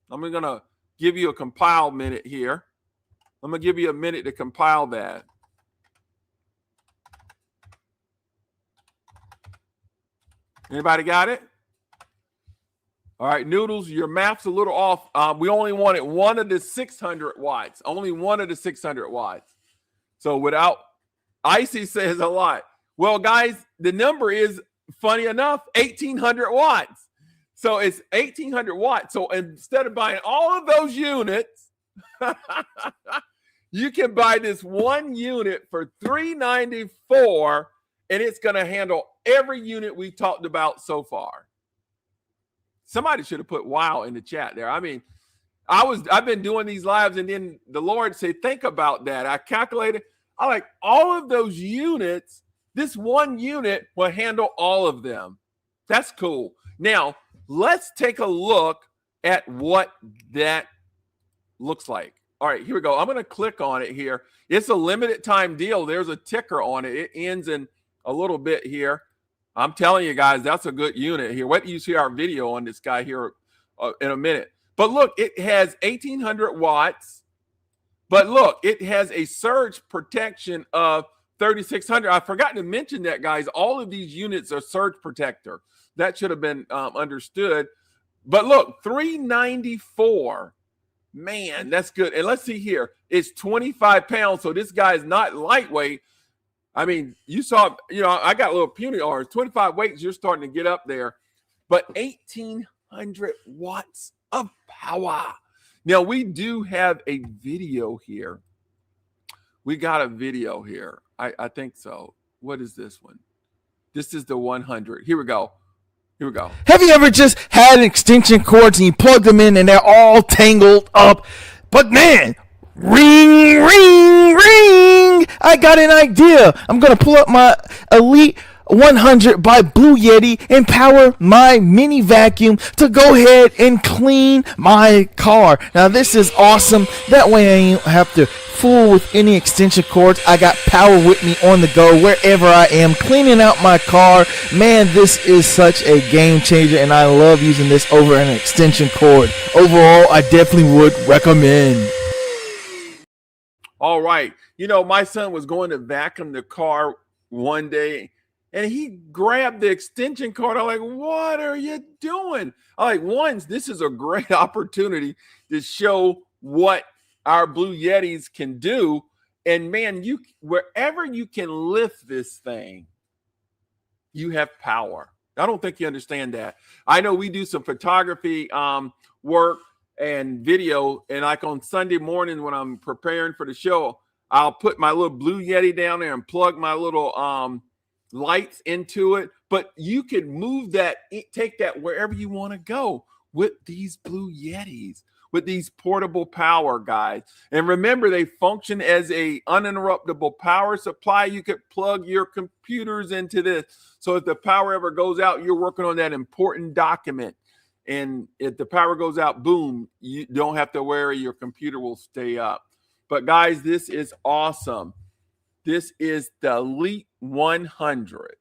I'm going to give you a compile minute here. I'm going to give you a minute to compile that. Anybody got it? All right, Noodles, your math's a little off. We only wanted one of the 600 watts. Only one of the 600 watts. So without, Icy says a lot. Well, guys, the number is, funny enough, 1,800 watts. So it's 1,800 watts. So instead of buying all of those units, you can buy this one unit for $394, and it's going to handle every unit we talked about so far. Somebody should have put wow in the chat there. I mean, I've been doing these lives, and then the Lord said, think about that. I calculated, I like all of those units. This one unit will handle all of them. That's cool. Now, let's take a look at what that looks like. All right, here we go. I'm going to click on it here. It's a limited time deal. There's a ticker on it. It ends in a little bit here. I'm telling you guys, that's a good unit here. Wait till you see our video on this guy here in a minute. But look, it has 1,800 watts. But look, it has a surge protection of 3,600. I forgot to mention that, guys. All of these units are surge protector. That should have been understood. But look, 394. Man, that's good. And let's see here. It's 25 pounds. So this guy is not lightweight. I mean, you saw, I got a little puny arms. 25 weights, you're starting to get up there. But 1,800 watts of power. Now, we do have a video here. We got a video here. I think so. What is this one? This is the 100. Here we go. Have you ever just had extension cords and you plug them in and they're all tangled up? But man, ring, ring, ring! I got an idea. I'm going to pull up my Elite 100 by Blue Yeti and power my mini vacuum to go ahead and clean my car. Now this is awesome. That way I don't have to fool with any extension cords. I got power with me on the go wherever I am cleaning out my car. Man, this is such a game changer and I love using this over an extension cord. Overall, I definitely would recommend. All right. My son was going to vacuum the car one day and he grabbed the extension cord. I'm like, what are you doing? I'm like, this is a great opportunity to show what our Blue Yetis can do. And man, wherever you can lift this thing, you have power. I don't think you understand that. I know we do some photography work and video, and like on Sunday morning when I'm preparing for the show, I'll put my little Blue Yeti down there and plug my little lights into it. But you can move that, take that wherever you want to go with these Blue Yetis, with these portable power guys. And remember, they function as a uninterruptible power supply. You could plug your computers into this. So if the power ever goes out, you're working on that important document. And if the power goes out, boom, you don't have to worry, your computer will stay up. But guys, this is awesome. This is the Elite 100.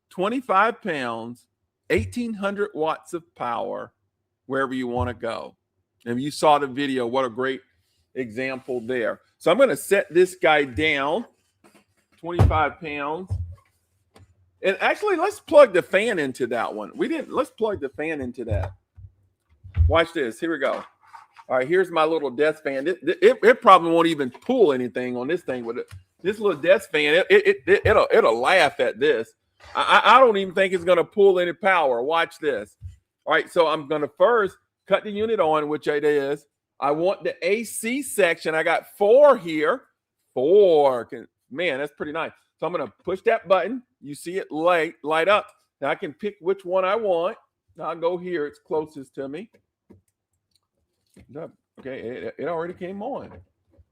25 pounds, 1,800 watts of power, wherever you want to go. And you saw the video, what a great example there. So I'm going to set this guy down, 25 pounds. And actually, let's plug the fan into that one. Let's plug the fan into that. Watch this. Here we go. All right, here's my little desk fan. It probably won't even pull anything on this thing with it. This little desk fan, it'll laugh at this. I don't even think it's going to pull any power. Watch this. All right, so I'm going to first cut the unit on, which it is. I want the AC section. I got 4 here. 4. Man, that's pretty nice. So I'm going to push that button. You see it light up. Now I can pick which one I want. Now I'll go here. It's closest to me. Okay, it already came on.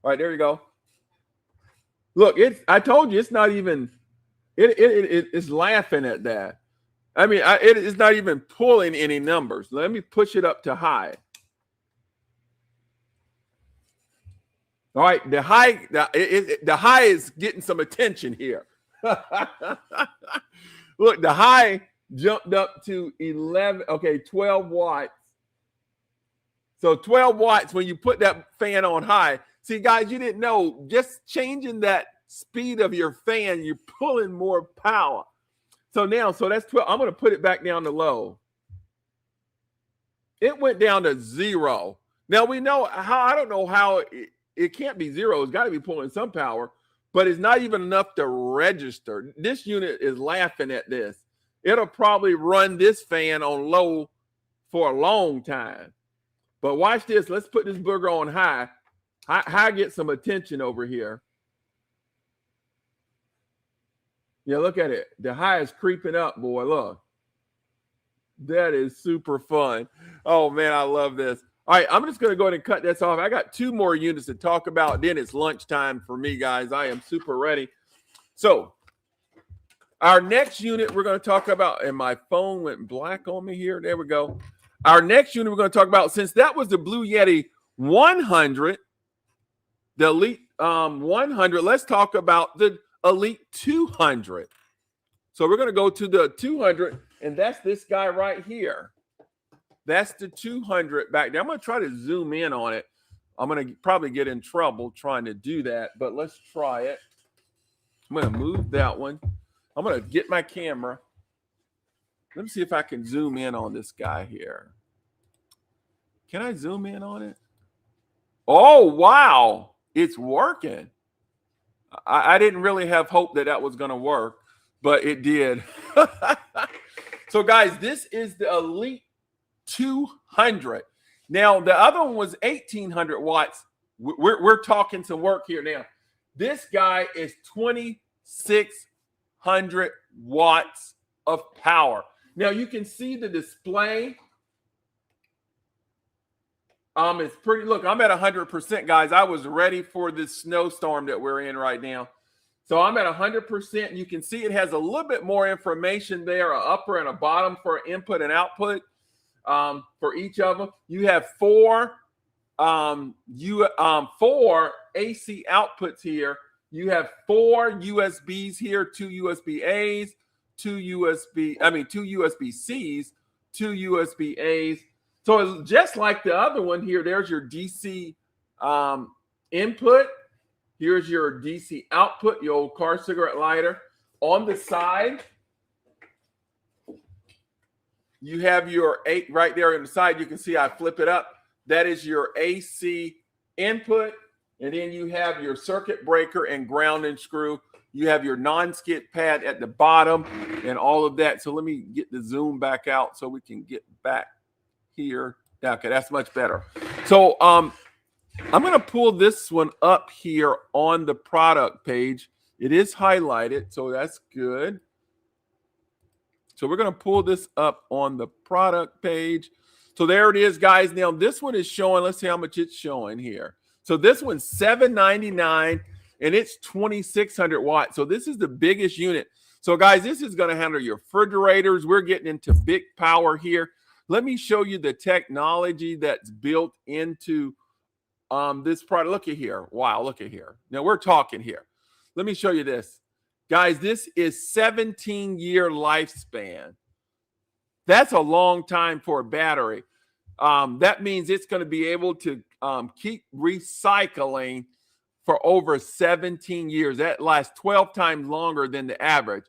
All right, there you go. Look, I told you it's not even. It's laughing at that. I mean, it's not even pulling any numbers. Let me push it up to high. All right, the high is getting some attention here. Look, the high jumped up to 12 watts. So 12 watts when you put that fan on high. See, guys, you didn't know, just changing that speed of your fan, you're pulling more power. So that's 12. I'm going to put it back down to low. It went down to 0. Now we know how, I don't know how it can't be 0. It's got to be pulling some power, but it's not even enough to register. This unit is laughing at this. It'll probably run this fan on low for a long time. But watch this. Let's put this booger on high. High get some attention over here. Yeah, look at it. The high is creeping up, boy. Look. That is super fun. Oh, man, I love this. All right, I'm just going to go ahead and cut this off. I got 2 more units to talk about. Then it's lunchtime for me, guys. I am super ready. So our next unit we're going to talk about, and my phone went black on me here. There we go. Our next unit we're going to talk about, since that was the Blue Yeti 100, the Elite 100, let's talk about the Elite 200. So we're going to go to the 200, and that's this guy right here. That's the 200 back there. I'm going to try to zoom in on it. I'm going to probably get in trouble trying to do that, but let's try it. I'm going to move that one. I'm going to get my camera. Let me see if I can zoom in on this guy here. Can I zoom in on it? Oh, wow. It's working. I didn't really have hope that was going to work, but it did. So, guys, this is the Elite 200. Now, the other one was 1,800 watts. We're talking some work here now. This guy is 2,600 watts of power. Now, you can see the display. It's pretty. Look, I'm at 100%, guys. I was ready for this snowstorm that we're in right now. So I'm at 100%. You can see it has a little bit more information there, an upper and a bottom for input and output for each of them. You have 4 AC outputs here. You have 4 USBs here, 2 USB A's, 2 USB C's, 2 USB A's. So just like the other one here, there's your DC input. Here's your DC output, your old car cigarette lighter. On the side, you have your 8 right there on the side. You can see I flip it up. That is your AC input. And then you have your circuit breaker and grounding screw. You have your non-skid pad at the bottom and all of that. So let me get the zoom back out so we can get back here. Okay, that's much better. So I'm going to pull this one up here on the product page. It is highlighted, so that's good. So we're going to pull this up on the product page. So there it is, guys. Now this one is showing, let's see how much it's showing here. So this one's $799 and it's 2,600 watts. So this is the biggest unit. So guys, this is going to handle your refrigerators. We're getting into big power here. Let me show you the technology that's built into this product. Look at here. Wow, look at here. Now we're talking here. Let me show you this. Guys, this is 17-year lifespan. That's a long time for a battery. That means it's going to be able to keep recycling for over 17 years. That lasts 12 times longer than the average.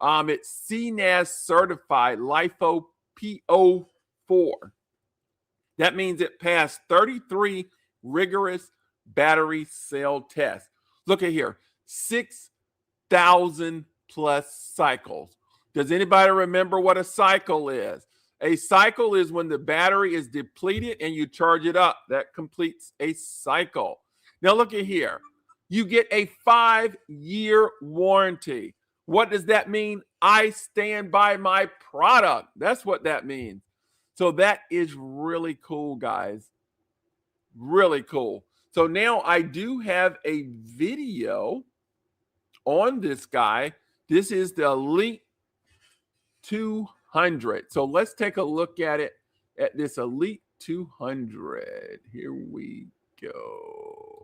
It's CNAS certified LIFO PO4. That means it passed 33 rigorous battery cell tests. Look at here, 6,000 plus cycles. Does anybody remember what a cycle is? A cycle is when the battery is depleted and you charge it up. That completes a cycle. Now look at here. You get a 5-year warranty. What does that mean? I stand by my product. That's what that means. So that is really cool, guys. Really cool. So now I do have a video on this guy. This is the Elite 200. So let's take a look at it, at this Elite 200. Here we go.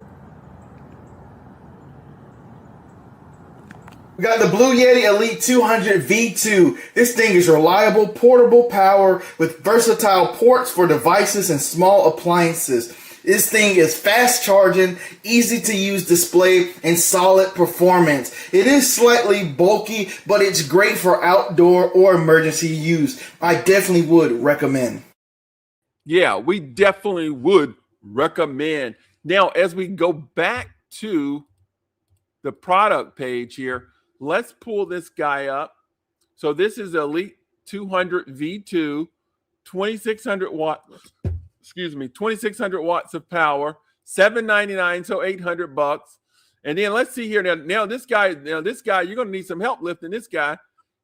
We got the Blue Yeti Elite 200 V2. This thing is reliable, portable power with versatile ports for devices and small appliances. This thing is fast charging, easy to use display, and solid performance. It is slightly bulky, but it's great for outdoor or emergency use. I definitely would recommend. Yeah, we definitely would recommend. Now, as we go back to the product page here, let's pull this guy up. So this is Elite 200 V2, 2600 watt. Excuse me, 2600 watts of power, $799, so $800. And then let's see here now this guy, you're going to need some help lifting this guy.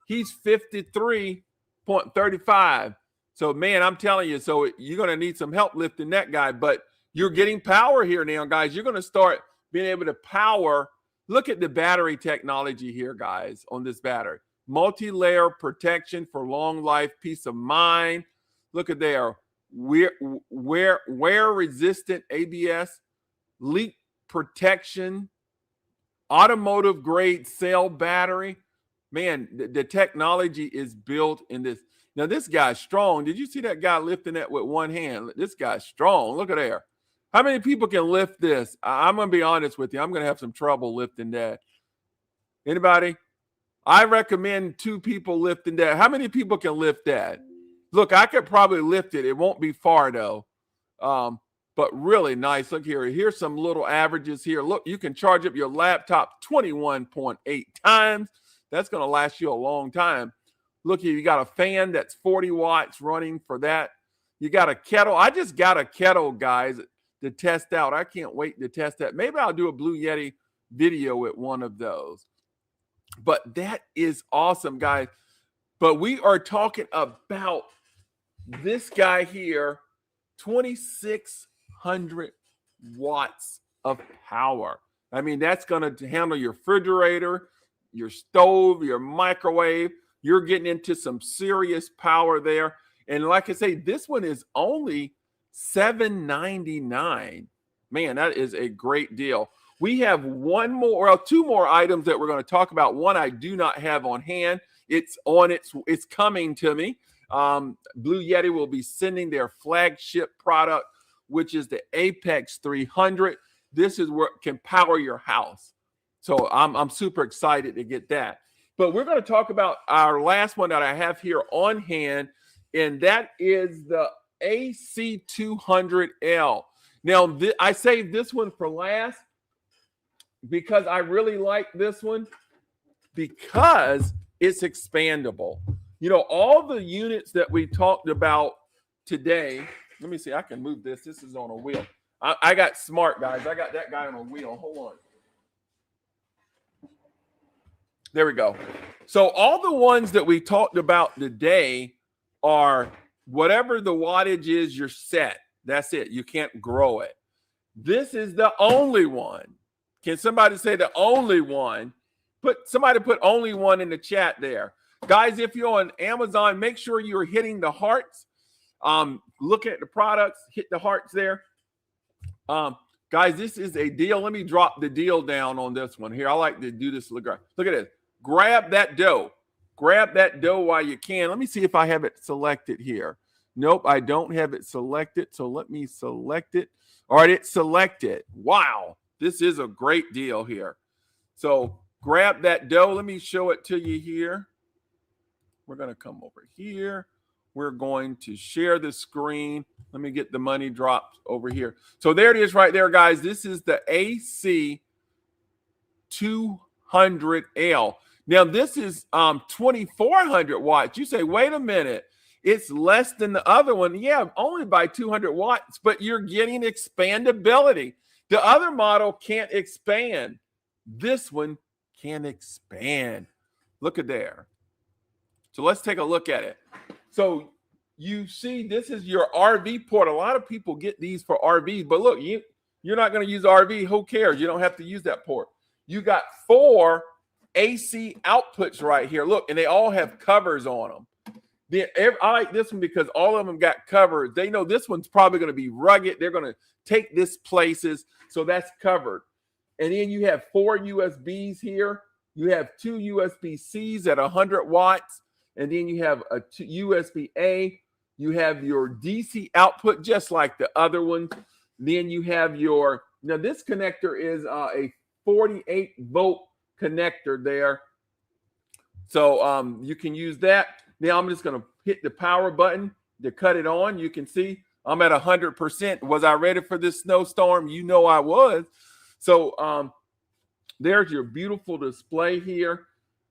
He's 53.35. So man, I'm telling you, so you're going to need some help lifting that guy, but you're getting power here now, guys. You're going to start being able to power. Look at the battery technology here, guys, on this battery. Multi-layer protection for long life, peace of mind. Look at there. Wear resistant ABS, leak protection, automotive grade cell battery. Man, the technology is built in this. Now, this guy's strong. Did you see that guy lifting that with one hand? This guy's strong. Look at there. How many people can lift this? I'm going to be honest with you. I'm going to have some trouble lifting that. Anybody? I recommend 2 people lifting that. How many people can lift that? Look, I could probably lift it. It won't be far, though. But really nice. Look here. Here's some little averages here. Look, you can charge up your laptop 21.8 times. That's going to last you a long time. Look here. You got a fan that's 40 watts running for that. You got a kettle. I just got a kettle, guys, to test out. I can't wait to test that. Maybe I'll do a Blue Yeti video with one of those. But that is awesome, guys. But we are talking about this guy here, 2,600 watts of power. I mean, that's going to handle your refrigerator, your stove, your microwave. You're getting into some serious power there. And like I say, this one is only $799. Man, that is a great deal. We have 2 more items that we're going to talk about. One I do not have on hand. It's coming to me. Blue Yeti will be sending their flagship product, which is the Apex 300. This is what can power your house. So I'm super excited to get that. But we're going to talk about our last one that I have here on hand, and that is the AC200L. Now, I saved this one for last because I really like this one because it's expandable. You know, all the units that we talked about today, let me see, I can move this. This is on a wheel. I got smart, guys. I got that guy on a wheel. Hold on. There we go. So all the ones that we talked about today are whatever the wattage is, you're set. That's it. You can't grow it. This is the only one. Can somebody say the only one? Somebody put only one in the chat there. Guys, if you're on Amazon, make sure you're hitting the hearts. Look at the products, hit the hearts there. Guys, this is a deal. Let me drop the deal down on this one here. I like to do this. Look at this. Grab that dough. Grab that dough while you can. Let me see if I have it selected here. Nope, I don't have it selected. So let me select it. All right, it's selected. Wow, this is a great deal here. So grab that dough. Let me show it to you here. We're going to come over here. We're going to share the screen. Let me get the money dropped over here. So there it is right there, guys. This is the AC200L. Now, this is 2,400 watts. You say, wait a minute. It's less than the other one. Yeah, only by 200 watts, but you're getting expandability. The other model can't expand. This one can expand. Look at there. So let's take a look at it. So you see this is your RV port. A lot of people get these for RV, but look, you're not going to use RV. Who cares? You don't have to use that port. You got 4 AC outputs right here. Look, and they all have covers on them. I like this one because all of them got covers. They know this one's probably going to be rugged. They're going to take this places, so that's covered. And then you have 4 USBs here. You have 2 USB-Cs at 100 watts, and then you have a USB-A. You have your DC output just like the other ones. Then you have now this connector is a 48-volt connector there. So you can use that. Now I'm just going to hit the power button to cut it on. You can see I'm at 100%. Was I ready for this snowstorm? You know I was. So there's your beautiful display here.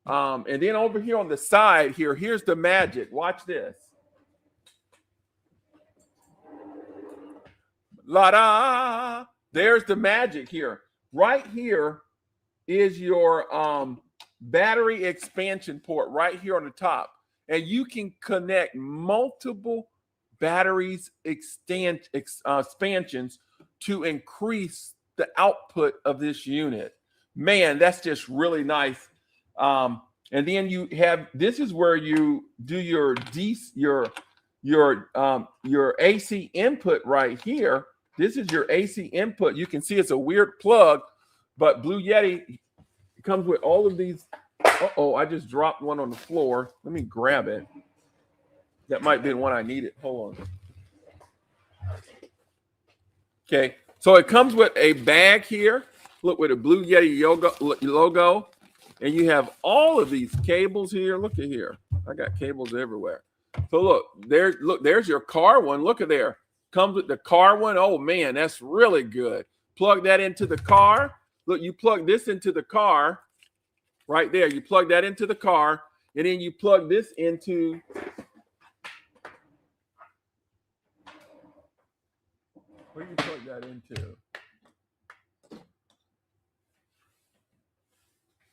And then over here on the side here, here's the magic. Watch this. La-da! There's the magic here. Right here is your battery expansion port right here on the top. And you can connect multiple batteries expansions to increase the output of this unit. Man, that's just really nice. And then you have, this is where you do your AC input right here. This is your AC input. You can see it's a weird plug, but Bluetti comes with all of these. Uh-oh, I just dropped one on the floor. Let me grab it. That might be the one I needed. Hold on. Okay, so it comes with a bag here. Look, with a Bluetti logo. And you have all of these cables here. Look at here. I got cables everywhere. So look, there's your car one. Look at there. Comes with the car one. Oh man, that's really good. Plug that into the car. Look, you plug this into the car right there. You plug that into the car, and then you plug this into where do you plug that into?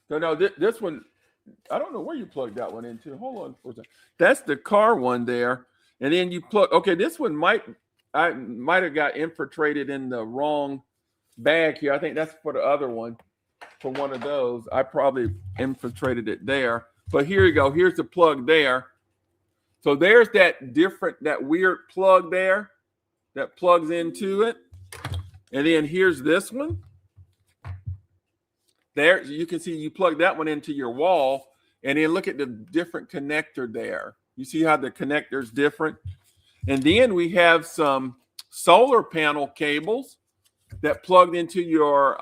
So no, this one, I don't know where you plug that one into. Hold on for a second. That's the car one there. And then you plug, okay, this one might have got infiltrated in the wrong bag here. I think that's for the other one, for one of those. I probably infiltrated it there. But here you go. Here's the plug there. So there's that weird plug there that plugs into it. And then here's this one. There, you can see you plug that one into your wall, and then look at the different connector there. You see how the connector is different? And then we have some solar panel cables that plugged into your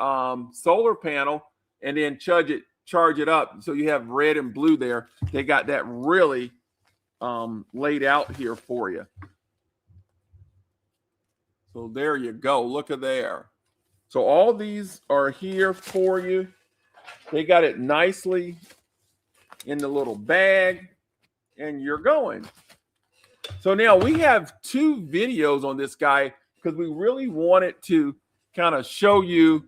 solar panel, and then charge it up. So you have red and blue there. They got that really laid out here for you. So there you go. Look at there. So all these are here for you. They got it nicely in the little bag, and you're going. So now we have 2 videos on this guy because we really wanted to kind of show you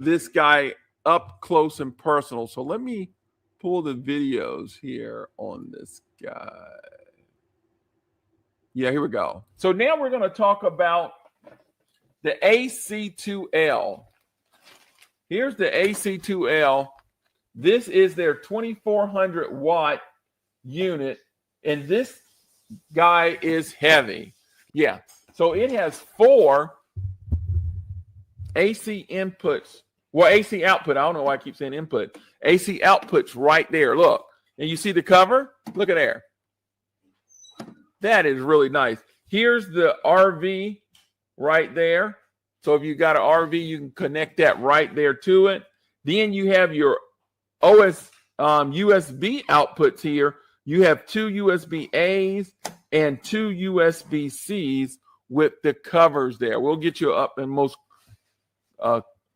this guy up close and personal. So let me pull the videos here on this guy. Yeah, here we go. So now we're going to talk about the AC2L. Here's the AC2L. This is their 2400 watt unit, and this guy is heavy. Yeah, so it has 4 AC inputs. Well, AC output. I don't know why I keep saying input. AC outputs right there. Look, and you see the cover? Look at there. That is really nice. Here's the RV right there. So if you got an RV, you can connect that right there to it. Then you have your USB outputs here. You have 2 USB-As and 2 USB-Cs with the covers there. We'll get you up in most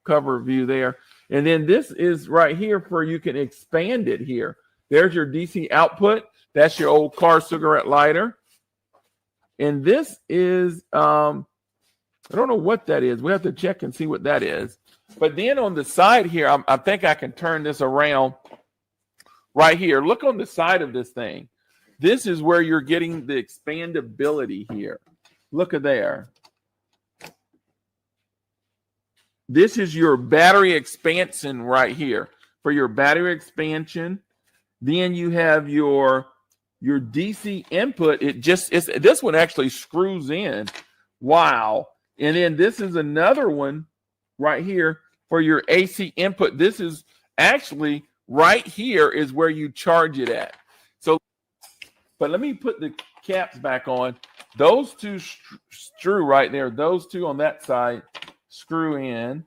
cover view there. And then this is right here for you can expand it here. There's your DC output. That's your old car cigarette lighter. And this is I don't know what that is. We have to check and see what that is. But then on the side here, I think I can turn this around right here. Look on the side of this thing. This is where you're getting the expandability here. Look at there. This is your battery expansion right here. For your battery expansion, then you have your DC input. This one actually screws in. Wow. And then this is another one right here for your AC input. This is actually right here is where you charge it at. So, but let me put the caps back on. Those two screw right there. Those two on that side screw in.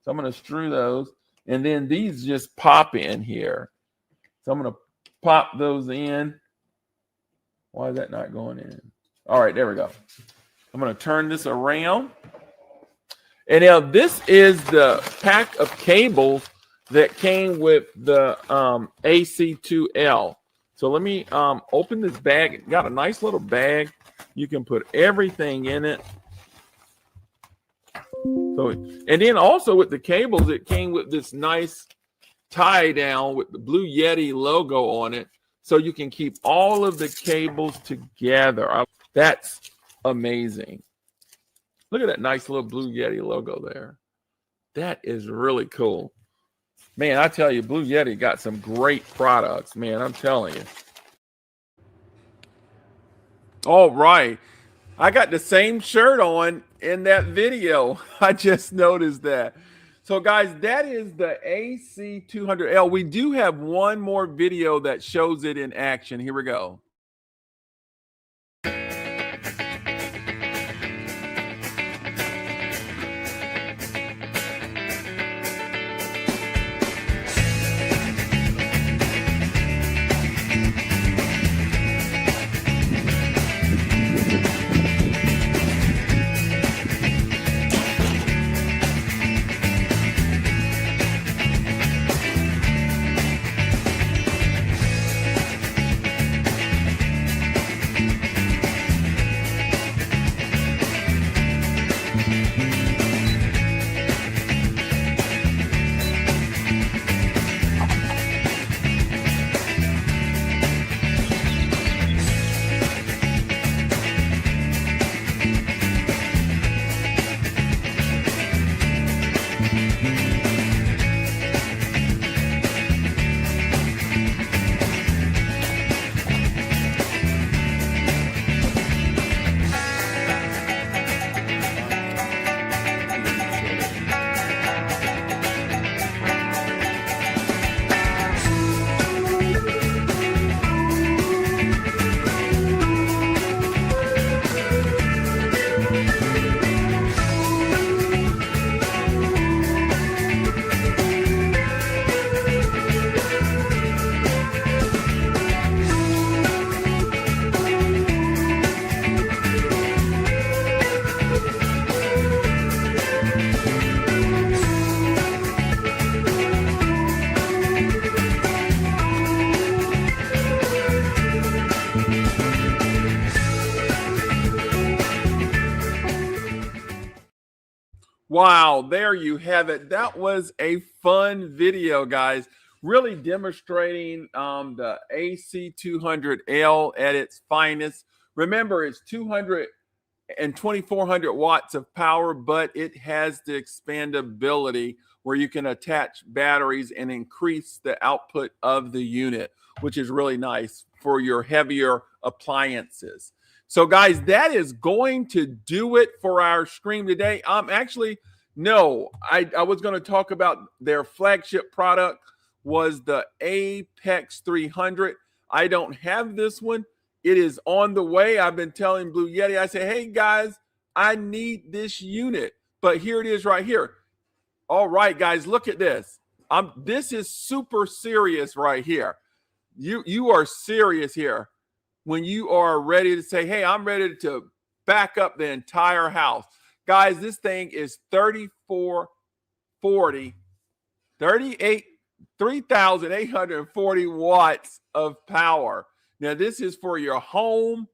So I'm going to screw those. And then these just pop in here. So I'm going to pop those in. Why is that not going in? All right, there we go. I'm going to turn this around. And now this is the pack of cables that came with the AC2L. So let me open this bag. It got a nice little bag. You can put everything in it. So, and then also with the cables, it came with this nice tie down with the Blue Yeti logo on it. So you can keep all of the cables together. That's amazing. Look at that nice little Blue Yeti logo there. That is really cool. Man, I tell you, Blue Yeti got some great products, man. I'm telling you. All right. I got the same shirt on in that video. I just noticed that. So, guys, that is the AC200L. We do have one more video that shows it in action. Here we go. Wow, there you have it. That was a fun video, guys. Really demonstrating the AC200L at its finest. Remember, it's 200 and 2400 watts of power, but it has the expandability where you can attach batteries and increase the output of the unit, which is really nice for your heavier appliances. So, guys, that is going to do it for our stream today. Actually, no, I was going to talk about their flagship product was the Apex 300. I don't have this one. It is on the way. I've been telling Blue Yeti, I say, hey, guys, I need this unit. But here it is right here. All right, guys, look at this. This is super serious right here. You are serious here when you are ready to say, hey, I'm ready to back up the entire house. Guys, this thing is 3,840 watts of power. Now, this is for your home,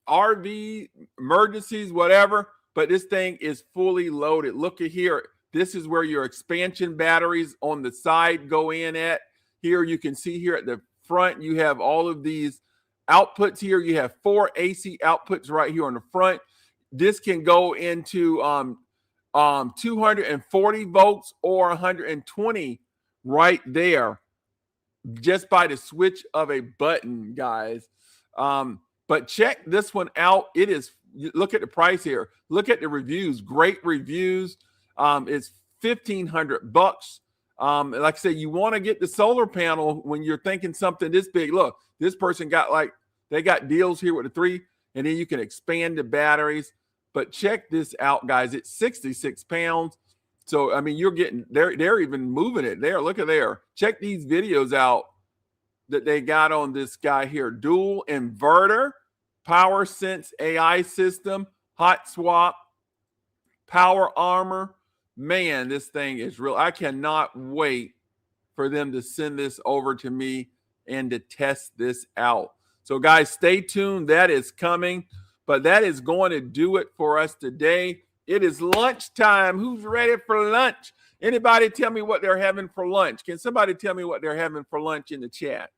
RV, emergencies, whatever, but this thing is fully loaded. Look at here. This is where your expansion batteries on the side go in at. Here you can see here at the front, you have all of these outputs here. You have 4 AC outputs right here on the front. This can go into 240 volts or 120 right there, just by the switch of a button, guys. But check this one out. It is, look at the price here. Look at the reviews. Great reviews. It's $1,500. Like I said, you want to get the solar panel when you're thinking something this big. Look, this person got they got deals here with the 3, and then you can expand the batteries. But check this out, guys. It's 66 pounds. So, I mean, you're getting, they're even moving it there. Look at there. Check these videos out that they got on this guy here. Dual inverter, power sense AI system, hot swap, power armor. Man, this thing is real. I cannot wait for them to send this over to me and to test this out. So, guys, stay tuned. That is coming. But that is going to do it for us today. It is lunchtime. Who's ready for lunch? Anybody tell me what they're having for lunch? Can somebody tell me what they're having for lunch in the chat?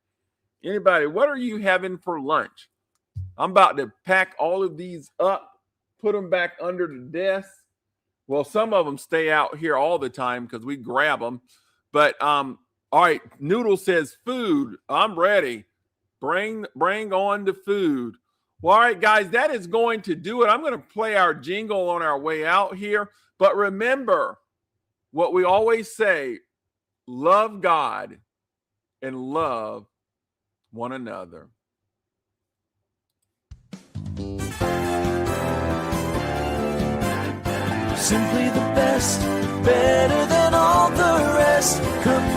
Anybody, what are you having for lunch? I'm about to pack all of these up, put them back under the desk. Well, some of them stay out here all the time because we grab them. But all right, Noodle says food. I'm ready. Bring on the food. Well, all right, guys, that is going to do it. I'm going to play our jingle on our way out here. But remember what we always say, love God and love one another. Simply the best, better than all the rest. Come